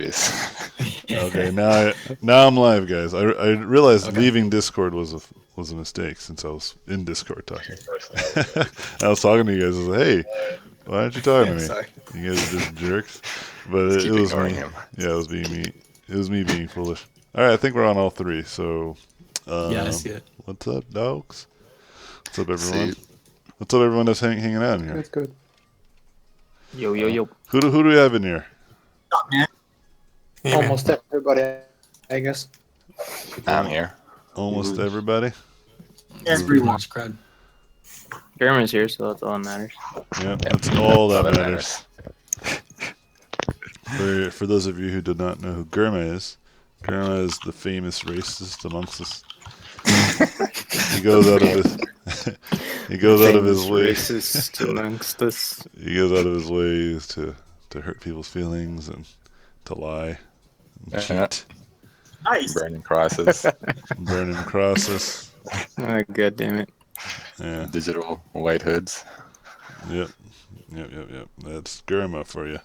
days. Okay, now I'm live, guys. I realized leaving Discord was a mistake since I was in Discord talking. I was talking to you guys. I was like, hey, why aren't you talking to me? Sorry. You guys are just jerks. But Just it keep was ignoring me. him. Yeah, it was me. It was me being foolish. All right, I think we're on all three. So, Yeah, I see it. what's up, dogs? What's up, everyone? See, What's up, everyone that's hanging out in here? That's good. Yo, yo, yo. Who do we have in here? Hey, man. Almost everybody, I guess. I'm here. Almost everybody. Pretty much crowd. German's here, so that's all that matters. Yeah, that's all that All that matters. For those of you who do not know who Germa is the famous racist amongst us. He goes out of his he goes out of his way. Racist amongst us. He goes out of his ways to hurt people's feelings and to lie and cheat, Nice. Burning crosses, burning crosses. Oh, God damn it. Yeah. digital white hoods. Yep. That's Germa for you.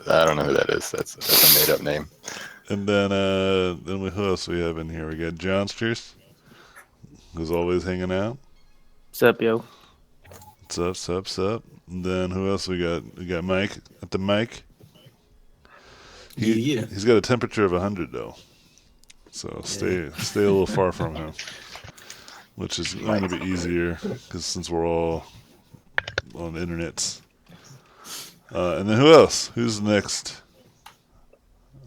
I don't know who that is. That's a made up name. And then who else we have in here? We got Johnsters, who's always hanging out. What's up, yo? What's up? And then who else we got? We got Mike at the mic. Yeah. He's got a temperature of 100 though, so stay a little far from him, which is going to be easier because since we're all on the internets. And then who else? Who's next?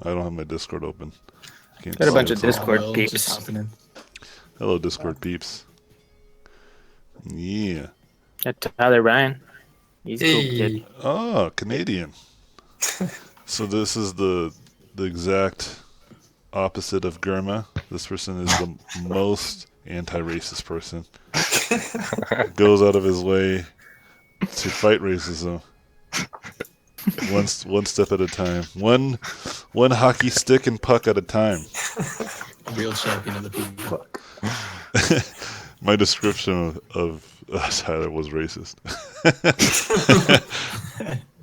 I don't have my Discord open. Can't Got a see bunch what's of on. Discord Well, peeps. just hopping in. Hello, Discord peeps. Yeah. Got Tyler Ryan. He's a cool Hey. kid. Oh, Canadian. So this is the exact opposite of Germa. This person is the most anti-racist person. Goes out of his way to fight racism. One step at a time. One hockey stick and puck at a time. Real champion of the people. My description of Tyler was racist.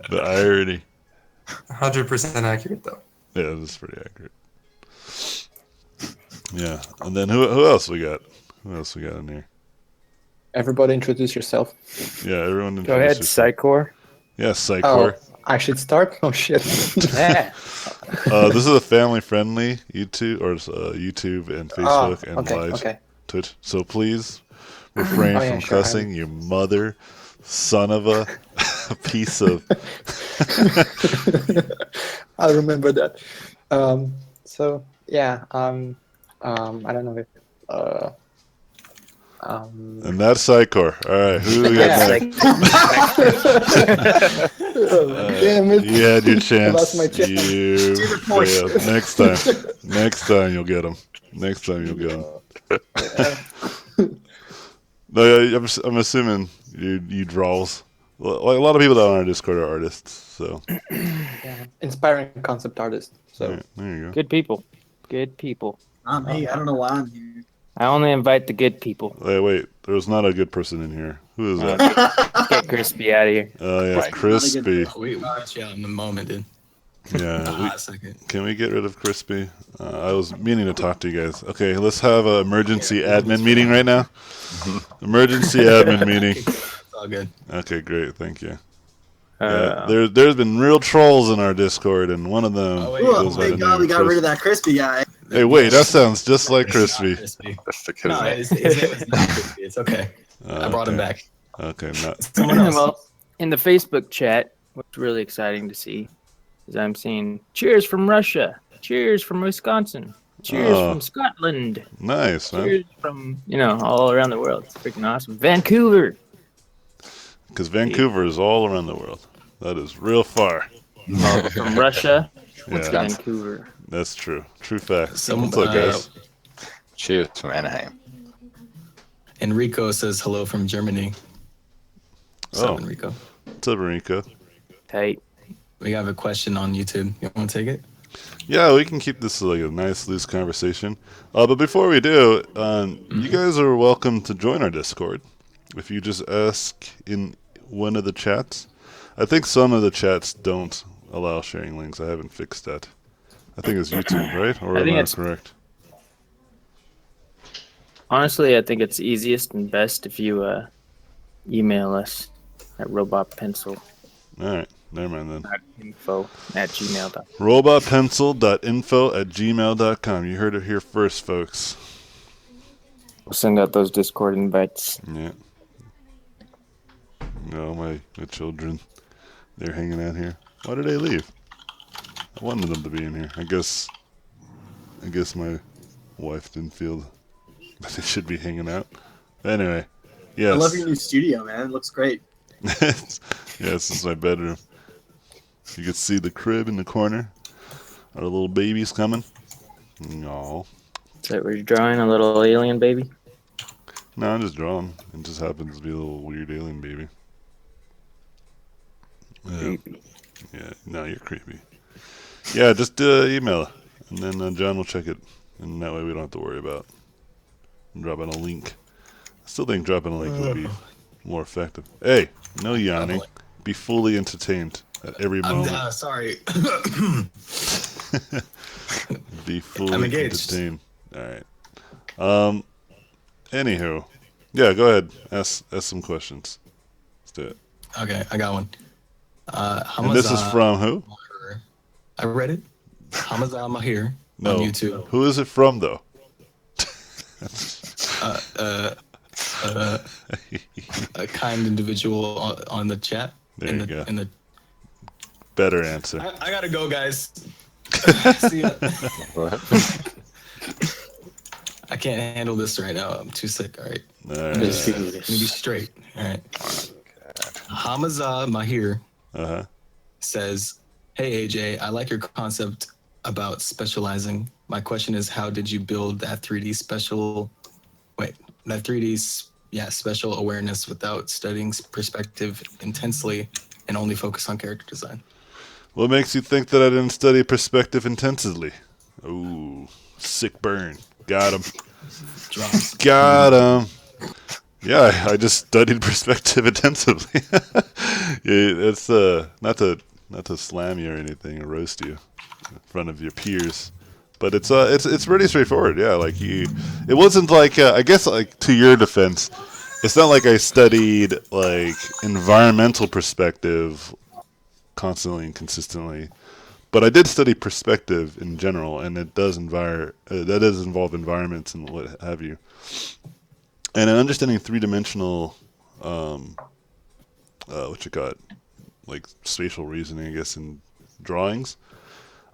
The irony. 100% accurate though. Yeah, that's pretty accurate. Yeah, and then who else we got? Who else we got in here? Everybody introduce yourself. Yeah, everyone. Go ahead, introduce yourself. Psychor. Yeah, Psychor. I should start? Oh, shit. Yeah. This is a family-friendly YouTube or YouTube and Facebook and live Okay. Twitch. So please refrain Oh, yeah, from sure, cussing. You mother, son of a piece of. I'll remember that. So, yeah, I don't know if... And that's Psychor. All right, who do we got Yeah. next? Damn it. You had your chance. lost my chance. You failed. Next time you'll get them. No, yeah, I'm assuming you draws. Like a lot of people that are on our Discord are artists. So Yeah. Inspiring concept artist. So, yeah, there you go. Good people. Good people. Not me. I don't know why I'm here. I only invite the good people. Wait, there's not a good person in here. Who is that? Get Crispy out of here. Oh yeah, Right. Crispy. We got you out in the moment, dude. Yeah, A second. can we get rid of Crispy? I was meaning to talk to you guys. Okay, let's have an emergency admin meeting right now. Emergency admin meeting. It's all good. Okay, great, thank you. Yeah, there's been real trolls in our Discord, and one of them. Oh, wait. Ooh, goes by the thank God name we of got rid Crispy. of that crispy guy. Hey, wait, that sounds just like Crispy. Crispy. That's the kid. No, his name is not Crispy. It's okay. I brought him back. Okay, not. Someone else. Well, in the Facebook chat, what's really exciting to see is I'm seeing cheers from Russia, cheers from Wisconsin, cheers Oh. from Scotland, Nice, man. cheers from, all around the world. It's freaking awesome. Vancouver. Because Vancouver is all around the world. That is real far. From Russia to Yeah, Vancouver. that's true. True fact. Some, What's up, guys? Cheers from Anaheim. Enrico says hello from Germany. What's Oh. up, Enrico? What's up, Rico? Tight. We have a question on YouTube. You want to take it? Yeah, we can keep this like a nice, loose conversation. But before we do, you guys are welcome to join our Discord. If you just ask in one of the chats. I think some of the chats don't allow sharing links. I haven't fixed that. I think it's YouTube, right? Or I am think I it's- correct? Honestly, I think it's easiest and best if you email us at robotpencil.info All right, never mind then. at gmail.com. Robotpencil.info@gmail.com. You heard it here first, folks. We'll send out those Discord invites. Yeah. No, my children, they're hanging out here. Why did they leave? I wanted them to be in here. I guess my wife didn't feel that they should be hanging out. Anyway, yes. I love your new studio, man. It looks great. Yes, this is my bedroom. You can see the crib in the corner. Our little baby's coming. No, Is that where you're drawing a little alien baby? no, I'm just drawing. It just happens to be a little weird alien baby. Creepy. Yeah, no, you're creepy. Yeah, just email it, and then John will check it, and that way we don't have to worry about dropping a link. I still think dropping a link would be more effective. Hey, no yawning. Be fully entertained at every moment. Sorry. Be fully I'm engaged. entertained. All right. Anywho, yeah, go ahead. Ask some questions. Let's do it. Okay, I got one. And this is from who? I read it. Hamza Mahir No. on YouTube. Who is it from, though? A kind individual on the chat. There in you the, go. In the, Better answer. I gotta go, guys. See ya. I can't handle this right now. I'm too sick. All right. All I'm right. gonna be straight. All right. Hamza Mahir Uh-huh. says, "Hey AJ, I like your concept about specializing. My question is, how did you build that 3D special special awareness without studying perspective intensely and only focus on character design?" What makes you think that I didn't study perspective intensively? Ooh, sick burn. Got him. Drops. Got him. Yeah, I just studied perspective intensively. Yeah, it's not to slam you or anything or roast you in front of your peers, but it's pretty straightforward. Yeah, like it wasn't like I guess like to your defense, it's not like I studied like environmental perspective constantly and consistently, but I did study perspective in general, and it does involve environments and what have you. And in understanding three-dimensional, like spatial reasoning, I guess, in drawings.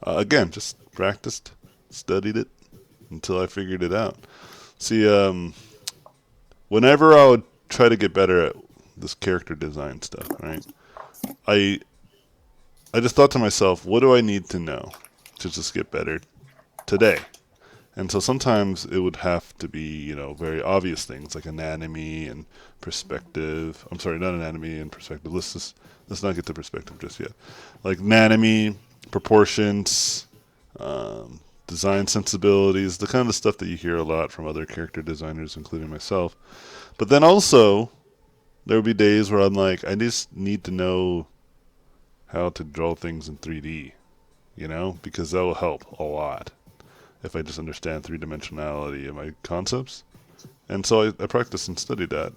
Again, just practiced, studied it until I figured it out. See, whenever I would try to get better at this character design stuff, right? I just thought to myself, what do I need to know to just get better today? And so sometimes it would have to be, very obvious things like anatomy and perspective. I'm sorry, not anatomy and perspective. Let's not get to perspective just yet. Like anatomy, proportions, design sensibilities, the kind of stuff that you hear a lot from other character designers, including myself. But then also, there would be days where I'm like, I just need to know how to draw things in 3D, because that will help a lot if I just understand three-dimensionality of my concepts. And so I practiced and studied that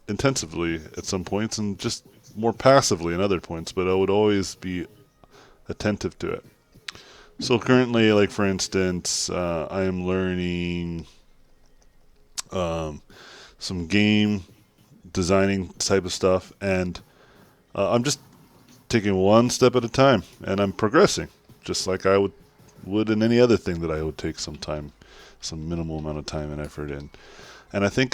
intensively at some points and just more passively in other points, but I would always be attentive to it. So currently, like for instance, I am learning some game designing type of stuff, and I'm just taking one step at a time, and I'm progressing, just like I would in any other thing that I would take some time, some minimal amount of time and effort in. And I think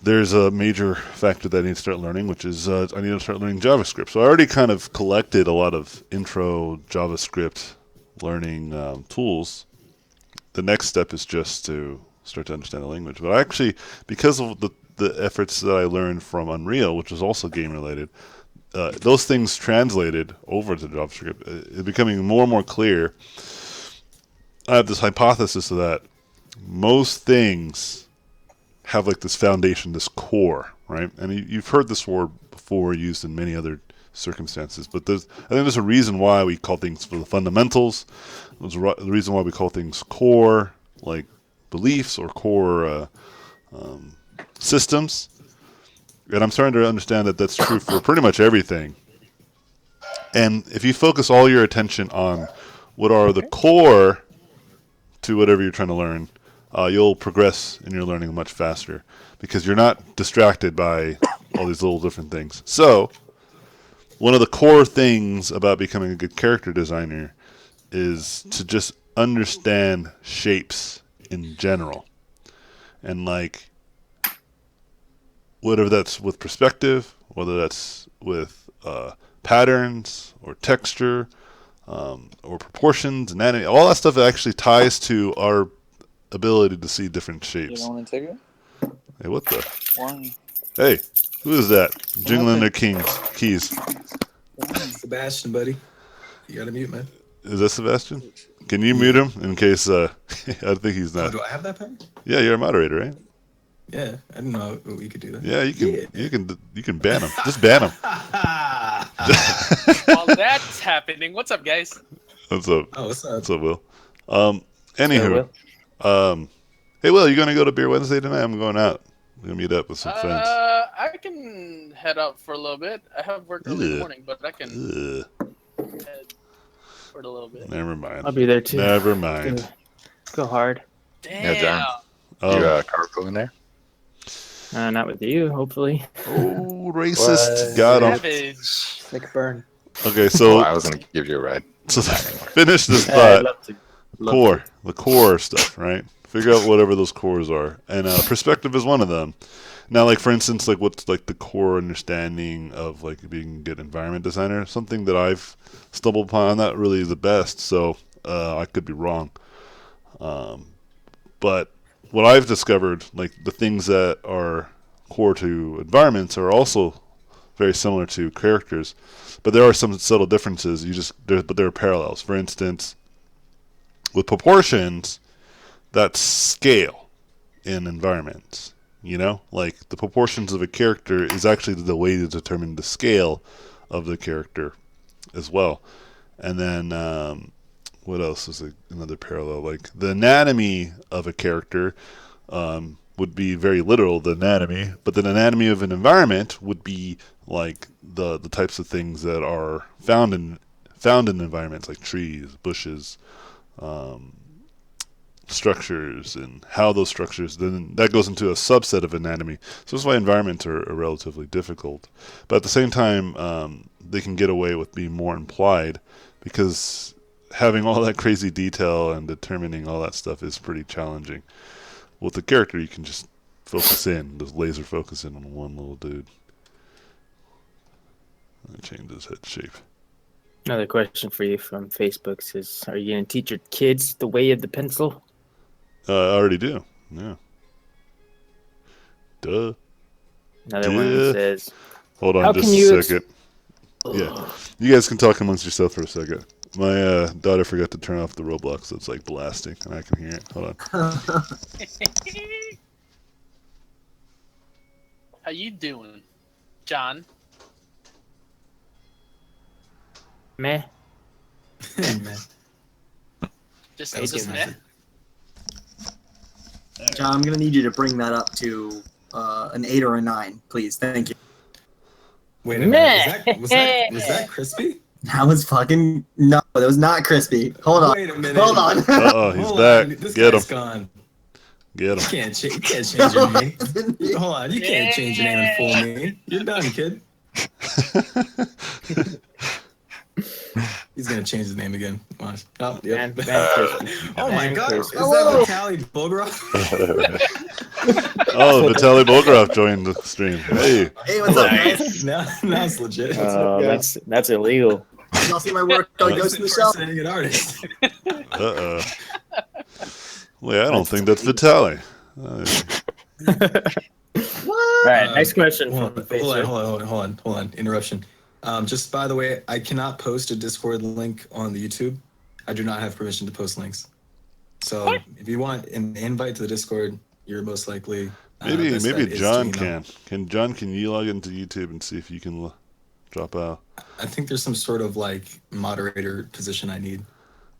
there's a major factor that I need to start learning, which is I need to start learning JavaScript. So I already kind of collected a lot of intro JavaScript learning tools. The next step is just to start to understand the language. But actually, because of the efforts that I learned from Unreal, which was also game related, those things translated over to JavaScript. It's becoming more and more clear. I have this hypothesis that most things have like this foundation, this core, right? And you've heard this word before used in many other circumstances. But I think there's a reason why we call things for the fundamentals. There's the reason why we call things core, like beliefs or core systems. And I'm starting to understand that that's true for pretty much everything. And if you focus all your attention on what are the core to whatever you're trying to learn, you'll progress in your learning much faster because you're not distracted by all these little different things. So, one of the core things about becoming a good character designer is to just understand shapes in general. And like, whether that's with perspective, whether that's with patterns or texture or proportions, anatomy, all that stuff actually ties to our ability to see different You shapes. don't want to take it? Hey, what the? Why? Hey, who is that? Jingling their keys. Sebastian, buddy. You gotta mute, man. Is that Sebastian? Can you mute him in case I think he's Oh, not? do I have that power? Yeah, you're a moderator, right? Yeah, I didn't know we could do that. Yeah, you can ban him. Just ban him. While that's happening, what's up, guys? What's up? Oh, what's up? What's up, Will? Anywho, hey, Will, you gonna go to Beer Wednesday tonight? I'm going out. I'm gonna meet up with some friends. I can head out for a little bit. I have work early in the morning, but I can head for a little bit. Never mind. I'll be there too. Never mind. Go hard. Damn. Yeah, John. Oh, You carpool in there? Not with you, hopefully. oh, racist. Got him. Savage. Sick burn. Okay, so I was going to give you a ride. so finish this I'd thought. love to. The core stuff, right? Figure out whatever those cores are, and perspective is one of them. Now, like for instance, like what's like the core understanding of like being a good environment designer? Something that I've stumbled upon. I'm not really the best, so I could be wrong. But what I've discovered, like the things that are core to environments, are also very similar to characters, but there are some subtle differences. But there are parallels. For instance, with proportions, that's scale in environments. You know, like the proportions of a character is actually the way to determine the scale of the character as well. And then what else is another parallel? Like the anatomy of a character would be very literal, the anatomy, but the anatomy of an environment would be like the types of things that are found in environments like trees, bushes, structures, and how those structures, then that goes into a subset of anatomy. So that's why environments are relatively difficult. But at the same time, they can get away with being more implied because having all that crazy detail and determining all that stuff is pretty challenging. With the character, you can just focus in, just laser focus in on one little dude. Change his head shape. Another question for you from Facebook says, "Are you going to teach your kids the way of the pencil?" I already do. Yeah. Duh. Another one says, Hold on How just can you a second. Yeah. You guys can talk amongst yourself for a second. My daughter forgot to turn off the Roblox, so it's like blasting, and I can hear it. Hold on. How you doing, John? "Meh." Man. Just That was just good, meh. man. John, I'm gonna need you to bring that up to an 8 or a 9, please. Thank you. Wait a minute. Was that crispy? That was fucking no. That was not crispy. Hold on. Wait a minute. Hold on. Uh-oh, he's Hold back. on. This Get guy's him. gone. Get You him. can't change your name. Hold on. You can't change your name and fool me. You're done, kid. He's gonna change his name again. Watch. Oh, yep. Oh my God! Is that Vitaly Bogrov? Oh, Vitaly Bogrov joined the stream. Hey. Hey, what's up, guys? Now it's legit. That's illegal. Y'all see my work on Ghost in the Shell? Impersonating an artist. Wait, I don't think that's Vitaly. What? All right, next question Hold from Facebook. on. Interruption. Just by the way, I cannot post a Discord link on the YouTube. I do not have permission to post links. So if you want an invite to the Discord, you're most likely Maybe best bet is to John email. can. Can you log into YouTube and see if you can drop out. I think there's some sort of like moderator position I need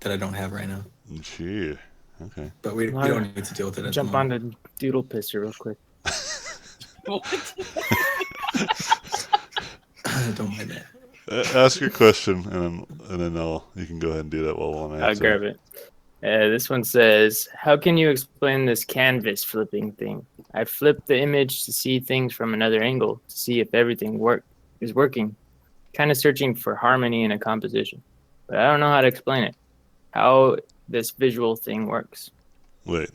that I don't have right now. Sure. Okay. But we Alright. don't need to deal with it. At Jump the on moment. the doodle pisser real quick. Don't mind that. Ask your question, and then you can go ahead and do that while I'm I'll answering. grab it. This one says, how can you explain this canvas flipping thing? I flipped the image to see things from another angle to see if everything is working. Kind of searching for harmony in a composition, but I don't know how to explain it. How this visual thing works. Wait,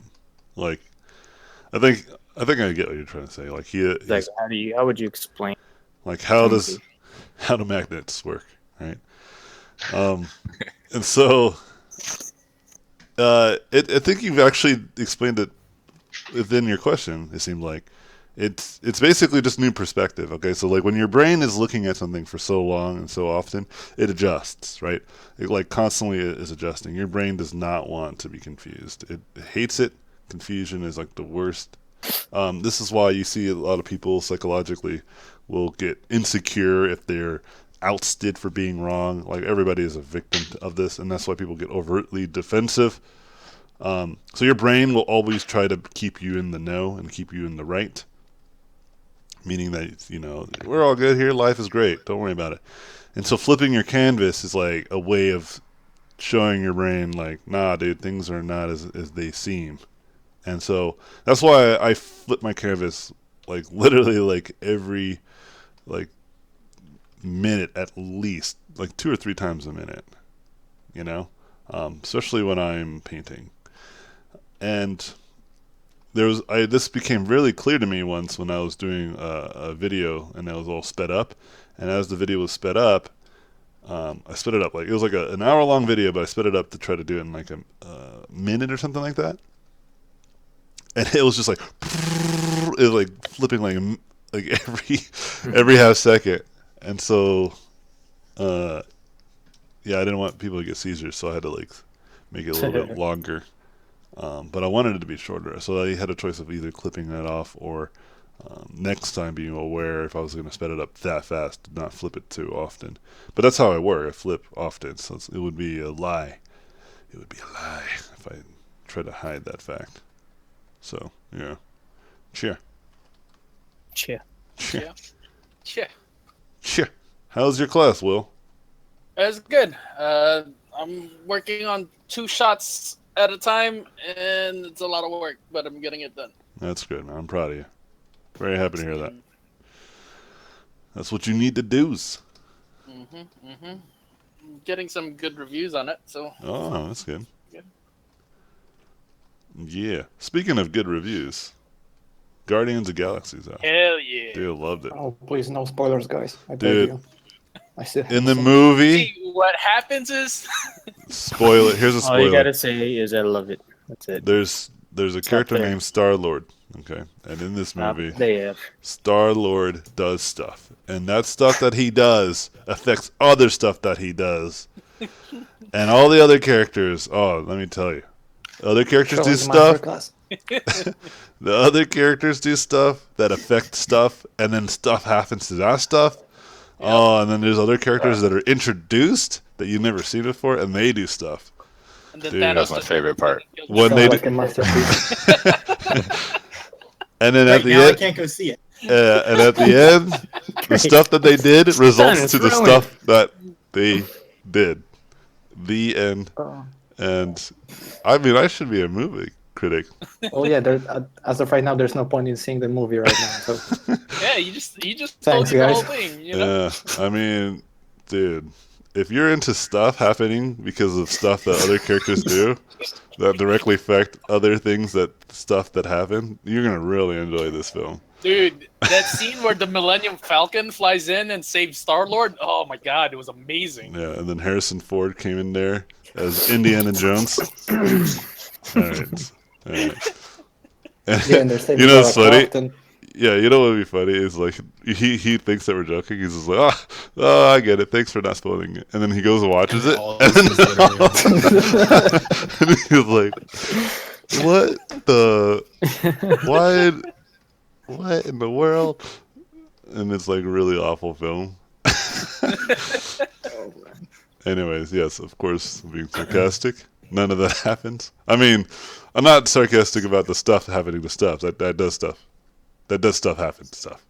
like, I think I get what you're trying to say. Like Like, how would you explain? like how do magnets work, right? And so, I think you've actually explained it within your question. It seemed like it's basically just new perspective. Okay, so like when your brain is looking at something for so long and so often, it adjusts, right? It like constantly is adjusting. Your brain does not want to be confused. It hates it. Confusion is like the worst. This is why you see a lot of people psychologically will get insecure if they're ousted for being wrong. Like everybody is a victim of this, and that's why people get overtly defensive. So your brain will always try to keep you in the know and keep you in the right, meaning that, you know, we're all good here, life is great, don't worry about it. And so flipping your canvas is like a way of showing your brain like, nah, dude, things are not as they seem. And so that's why I flip my canvas like literally like every like minute at least, like 2 or 3 times a minute, you know, especially when I'm painting. And this became really clear to me once when I was doing a video and it was all sped up. And as the video was sped up, I sped it up like it was like an hour-long video, but I sped it up to try to do it in like a minute or something like that. And it was just like it was like flipping like every half second. And so, yeah, I didn't want people to get seizures, so I had to like make it a little bit longer. But I wanted it to be shorter, so I had a choice of either clipping that off or next time being aware if I was going to sped it up that fast, not flip it too often. But that's how I work. I flip often, so it would be a lie. It would be a lie if I tried to hide that fact. So, yeah. Cheer. Cheer. Cheer. Yeah. Yeah. Cheer. How's your class, Will? It's good. I'm working on 2 shots at a time, and it's a lot of work, but I'm getting it done. That's good, man. I'm proud of you. Very happy to hear that. That's what you need to do. Getting some good reviews on it, so. Oh, that's good. Good. Yeah. Speaking of good reviews, Guardians of the Galaxy's out. Hell yeah. Dude, loved it. Oh, please, no spoilers, guys. I beg Dude. you. I still In the haven't seen movie, See, what happens is. spoil it. Here's a All you spoiler. gotta say is I love it. That's it. There's a character there. named Star-Lord. Okay, and in this movie, There. Star-Lord does stuff, and that stuff that he does affects other stuff that he does, and all the other characters. Oh, let me tell you, other characters Show do us stuff. masterclass. The other characters do stuff that affect stuff, and then stuff happens to that stuff. Oh, and then there's other characters that are introduced that you've never seen before, and they do stuff. And then Dude, Thanos that's my just- favorite part. When Show they like do, a masterpiece. and then Right at the now, I end, can't go see it. and at the end, the stuff that they did results it's to the ruined. stuff that they did. The end. Oh. And I mean, I should be a movie critic. Oh yeah, as of right now, there's no point in seeing the movie right now. So Yeah, he just Thanks, told you the guys. whole thing, you know? Yeah, I mean, dude, if you're into stuff happening because of stuff that other characters do that directly affect other things stuff that happen, you're gonna really enjoy this film. Dude, that scene where the Millennium Falcon flies in and saves Star-Lord, oh my god, it was amazing. Yeah, and then Harrison Ford came in there as Indiana Jones. All right. And, yeah, and they're saving you know what's Lara funny? Croft and- Yeah, you know what would be funny is like he thinks that we're joking. He's just like, oh, I get it. Thanks for not spoiling it. And then he goes and watches it, All and then this is literally- and he's like, what the what in the world? And it's like a really awful film. Anyways, yes, of course, being sarcastic. None of that happens. I mean, I'm not sarcastic about the stuff happening to stuff. That does stuff. That does stuff happen to stuff.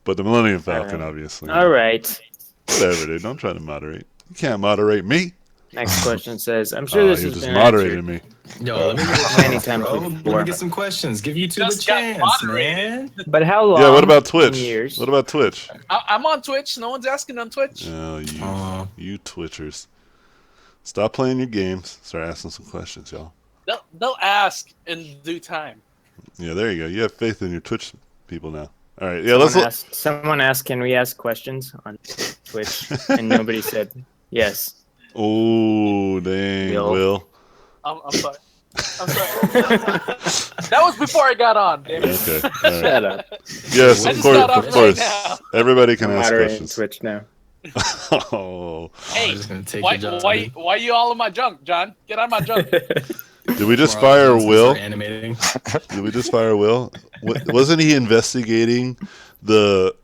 But the Millennium Falcon, Alright. obviously. All right. Whatever, dude. Don't try to moderate. You can't moderate me. Next question says, I'm sure Oh, this you has just been moderated answered me. Yo, let me get a many chance, times bro. Let me before. get some questions. Give you two the Just got chance, moderated. man. But how long? Yeah, what about in Twitch? years? What about Twitch? I'm on Twitch. No one's asking on Twitch. Oh, Aw. you Twitchers. Stop playing your games. Start asking some questions, y'all. They'll ask in due time. Yeah, there you go. You have faith in your Twitch people now. All right, yeah, let's. Someone asked, can we ask questions on Twitch? And nobody said yes. Oh, dang, Will. I'm sorry. I'm sorry. That was before I got on. Damn it. Okay. All right. Shut up. Yes, I of just got course. off Of right course. now. Everybody can I'm ask moderating questions. Twitch now. Oh, Hey, I'm just gonna take why, your job. why you all in my junk, John? Get out of my junk. did we just Tomorrow, fire John's gonna Will? start Animating. Did we just fire Will? Wasn't he investigating the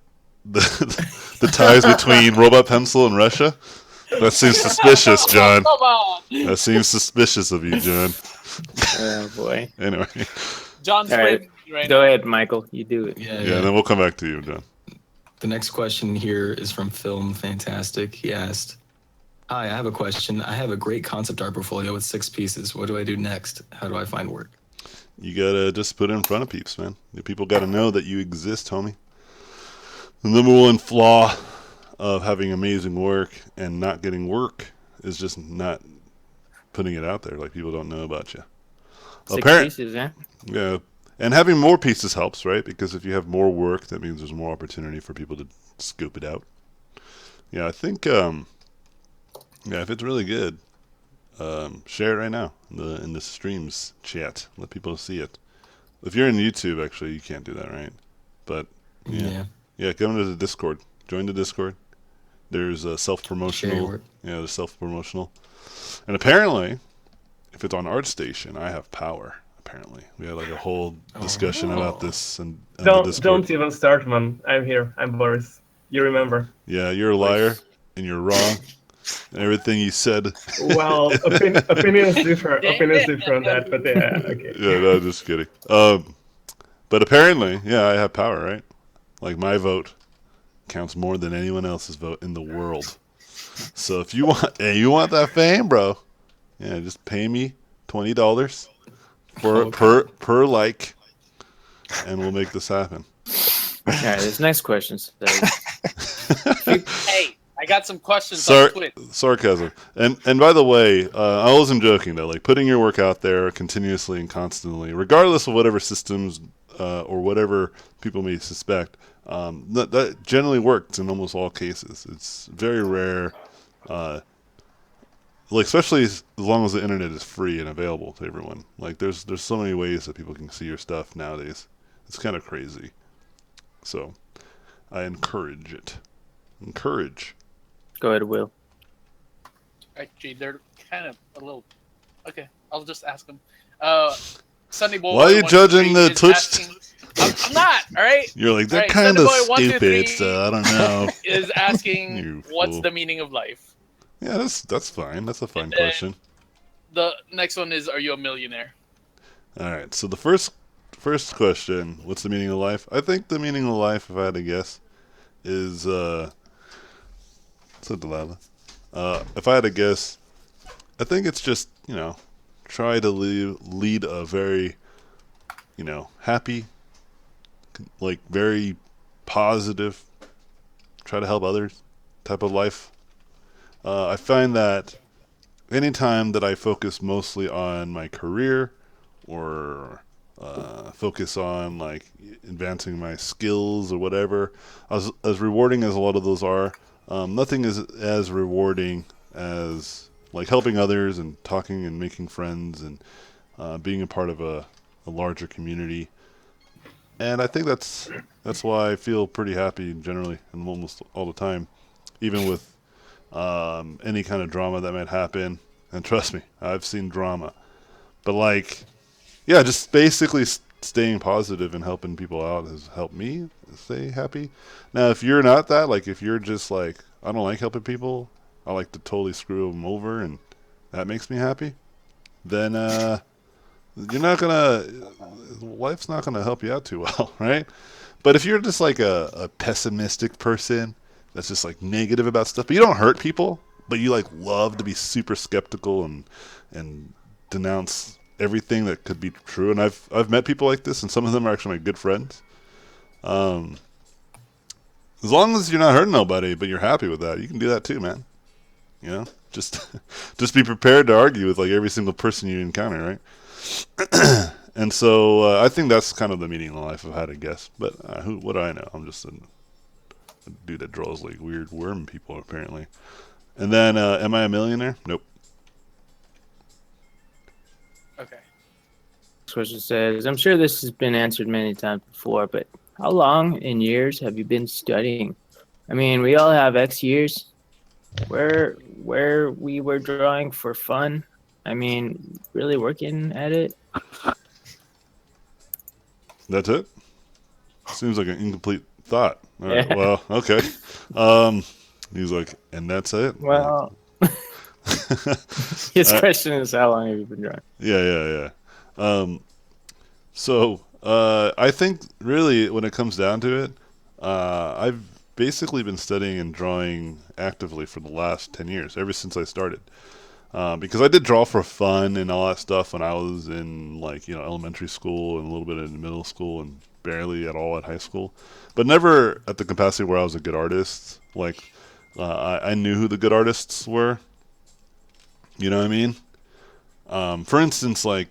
the ties between Robot Pencil and Russia? That seems suspicious, John. Come on. That seems suspicious of you, John. Oh, boy. Anyway, John's All right. right Go now. ahead, Michael. You do it. Yeah, yeah, then we'll come back to you, John. The next question here is from Film Fantastic. He asked, "Hi, I have a question. I have a great concept art portfolio with 6 pieces. What do I do next? How do I find work?" You gotta just put it in front of peeps, man. The people gotta know that you exist, homie. The number one flaw of having amazing work and not getting work is just not putting it out there. Like, people don't know about you. 6 pieces, yeah? Yeah, and having more pieces helps, right? Because if you have more work, that means there's more opportunity for people to scoop it out. Yeah, I think, yeah, if it's really good, share it right now in the streams chat. Let people see it. If you're in YouTube, actually, you can't do that, right? But yeah, come into the Discord. Join the Discord. There's a Share your self-promotional. work. Yeah, there's self-promotional. And apparently, if it's on ArtStation, I have power. Apparently, we had like a whole discussion about this and the Discord. Don't even start, man. I'm here. I'm Boris. You remember? Yeah, you're a liar and you're wrong. And everything you said. Well, opinions differ. Opinions differ on that, but yeah, okay. Yeah, no, just kidding. But apparently, yeah, I have power, right? Like, my vote counts more than anyone else's vote in the world. So if you want, hey, you want that fame, bro? Yeah, just pay me $20 per like, and we'll make this happen. All right, this next question says, Hey, I got some questions on Twitch. Sarcasm. And by the way, I wasn't joking though. Like, putting your work out there continuously and constantly, regardless of whatever systems or whatever people may suspect, that generally works in almost all cases. It's very rare, like, especially as long as the internet is free and available to everyone. Like, there's so many ways that people can see your stuff nowadays. It's kind of crazy. So, I encourage it. Encourage. go ahead, Will. Actually, they're kind of a little. Okay, I'll just ask them. Sunny Boy. Why are you judging the Twitch? Asking, I'm not. All right. You're like, they're Right, kind of Sunny Boy 1, 2, 3 stupid, so I don't know. Is asking You what's fool. the meaning of life. Yeah, that's fine. That's a fine And then- question. The next one is, are you a millionaire? All right. So the first question, what's the meaning of life? I think the meaning of life, if I had to guess, is what's up, Delilah? If I had to guess, I think it's just, try to lead a very, happy, like, very positive, try to help others type of life. I find that anytime that I focus mostly on my career or focus on, like, advancing my skills or whatever, as rewarding as a lot of those are, nothing is as rewarding as, like, helping others and talking and making friends and being a part of a larger community. And I think that's why I feel pretty happy generally and almost all the time, even with any kind of drama that might happen. And trust me, I've seen drama. But, like, yeah, just basically staying positive and helping people out has helped me stay happy. Now, if you're not that, like if you're just like, I don't like helping people, I like to totally screw them over, and that makes me happy, then you're not gonna, life's not gonna help you out too well, right? But if you're just like a pessimistic person that's just like negative about stuff, but you don't hurt people, but you like love to be super skeptical and denounce everything that could be true. And I've met people like this, and some of them are actually my good friends. As long as you're not hurting nobody, but you're happy with that, you can do that too, man. You know, just just be prepared to argue with like every single person you encounter, right? And so I think that's kind of the meaning of life, if I had to guess. But what do I know? I'm just a dude that draws like weird worm people, apparently. And then, am I a millionaire? Nope. Okay. This question says, I'm sure this has been answered many times before, but how long in years have you been studying? I mean, we all have X years where we were drawing for fun. I mean, really working at it. That's it? Seems like an incomplete thought. All right, Yeah. well, okay. He's like, and that's it? Well, his question is, how long have you been drawing? Yeah. So I think really when it comes down to it, I've basically been studying and drawing actively for the last 10 years, ever since I started. Because I did draw for fun and all that stuff when I was in elementary school and a little bit in middle school and barely at all at high school, but never at the capacity where I was a good artist. Like I knew who the good artists were. You know what I mean? For instance, like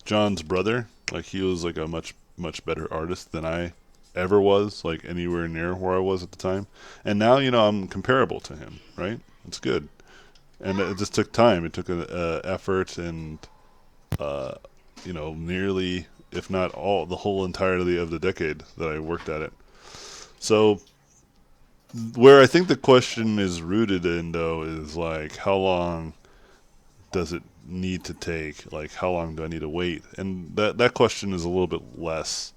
John's brother, like he was like a much better artist than I ever was, like anywhere near where I was at the time. And now, I'm comparable to him, right? It's good. And it just took time. It took an effort and, nearly, if not all, the whole entirety of the decade that I worked at it. So where I think the question is rooted in, though, is like, how long does it need to take? Like, how long do I need to wait? And that question is a little bit less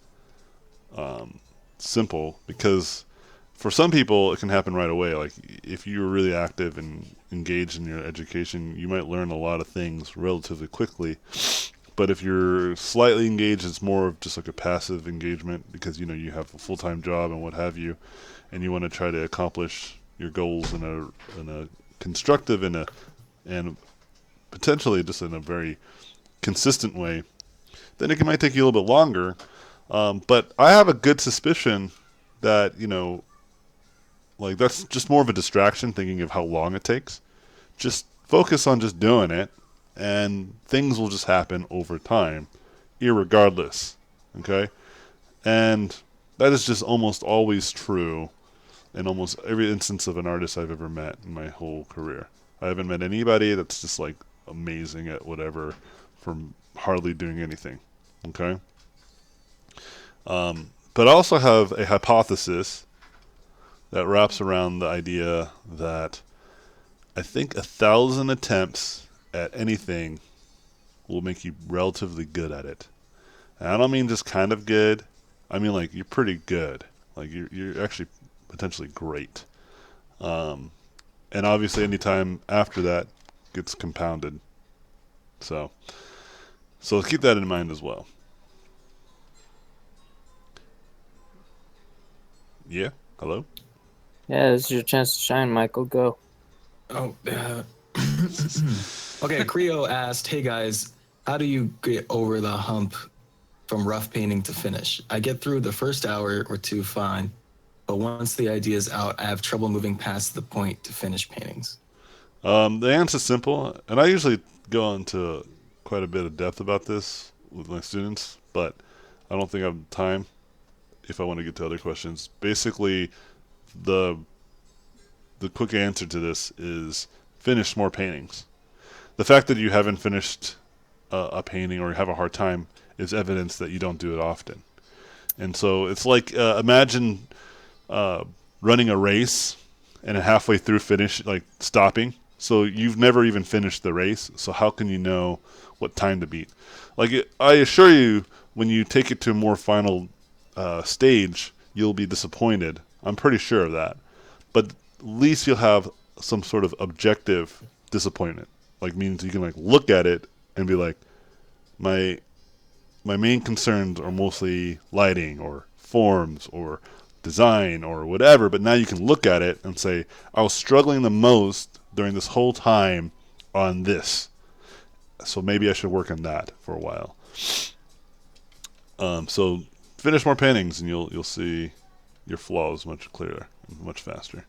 simple, because for some people it can happen right away. Like if you're really active and engaged in your education, you might learn a lot of things relatively quickly. But if you're slightly engaged, it's more of just like a passive engagement, because you have a full-time job and what have you, and you want to try to accomplish your goals in a constructive and potentially just in a very consistent way. Then it might take you a little bit longer. But I have a good suspicion that, like that's just more of a distraction, thinking of how long it takes. Just focus on just doing it, and things will just happen over time, irregardless. Okay? And that is just almost always true in almost every instance of an artist I've ever met in my whole career. I haven't met anybody that's just like amazing at whatever from hardly doing anything. Okay? But I also have a hypothesis that wraps around the idea that I think 1,000 attempts at anything will make you relatively good at it. And I don't mean just kind of good. I mean like you're pretty good. Like you're actually potentially great. And obviously any time after that gets compounded. So keep that in mind as well. Yeah. Hello? Yeah, this is your chance to shine, Michael. Go. Oh, okay. Creo asked, "Hey guys, how do you get over the hump from rough painting to finish? I get through the first hour or two fine, but once the idea is out, I have trouble moving past the point to finish paintings." The answer's simple, and I usually go into quite a bit of depth about this with my students, but I don't think I have time if I want to get to other questions. Basically, the quick answer to this is finish more paintings. The fact that you haven't finished a painting or have a hard time is evidence that you don't do it often. And so it's like imagine running a race and halfway through finish, like stopping. So you've never even finished the race. So how can you know what time to beat? Like I assure you, when you take it to a more final stage, you'll be disappointed. I'm pretty sure of that. But at least you'll have some sort of objective disappointment. Like, means you can like look at it and be like, my main concerns are mostly lighting or forms or design or whatever, but now you can look at it and say, I was struggling the most during this whole time on this. So maybe I should work on that for a while. So finish more paintings and you'll see your flaws much clearer and much faster.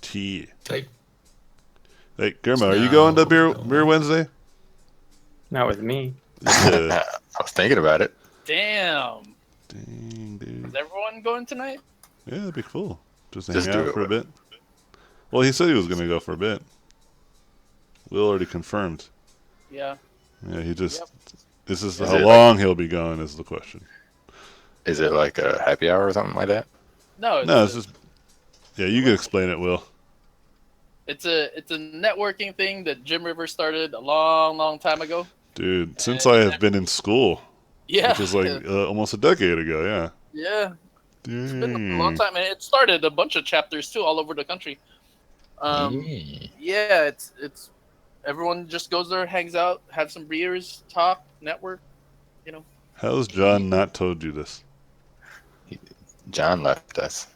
T. Type. Hey, Grandma, are you going to Beer Wednesday? Not with me. Yeah. I was thinking about it. Damn. Dang, dude. Is everyone going tonight? Yeah, that'd be cool. Just Just hang do out it for a with- bit. Well, he said he was going to go for a bit. Will already confirmed. Yeah. Yeah, he just. Yep. This is Is how it long he'll be going is the question. Is it like a happy hour or something like that? No, No, it's just. Yeah, you can explain it, Will. it's a networking thing that Jim Rivers started a long time ago. Dude, since I have been in school, Yeah. which is like almost a decade ago, yeah. Yeah. It's been a long Dang. time, and it started a bunch of chapters too, all over the country. Yeah, it's everyone just goes there, hangs out, have some beers, talk, network. How's John not told you this? John left us.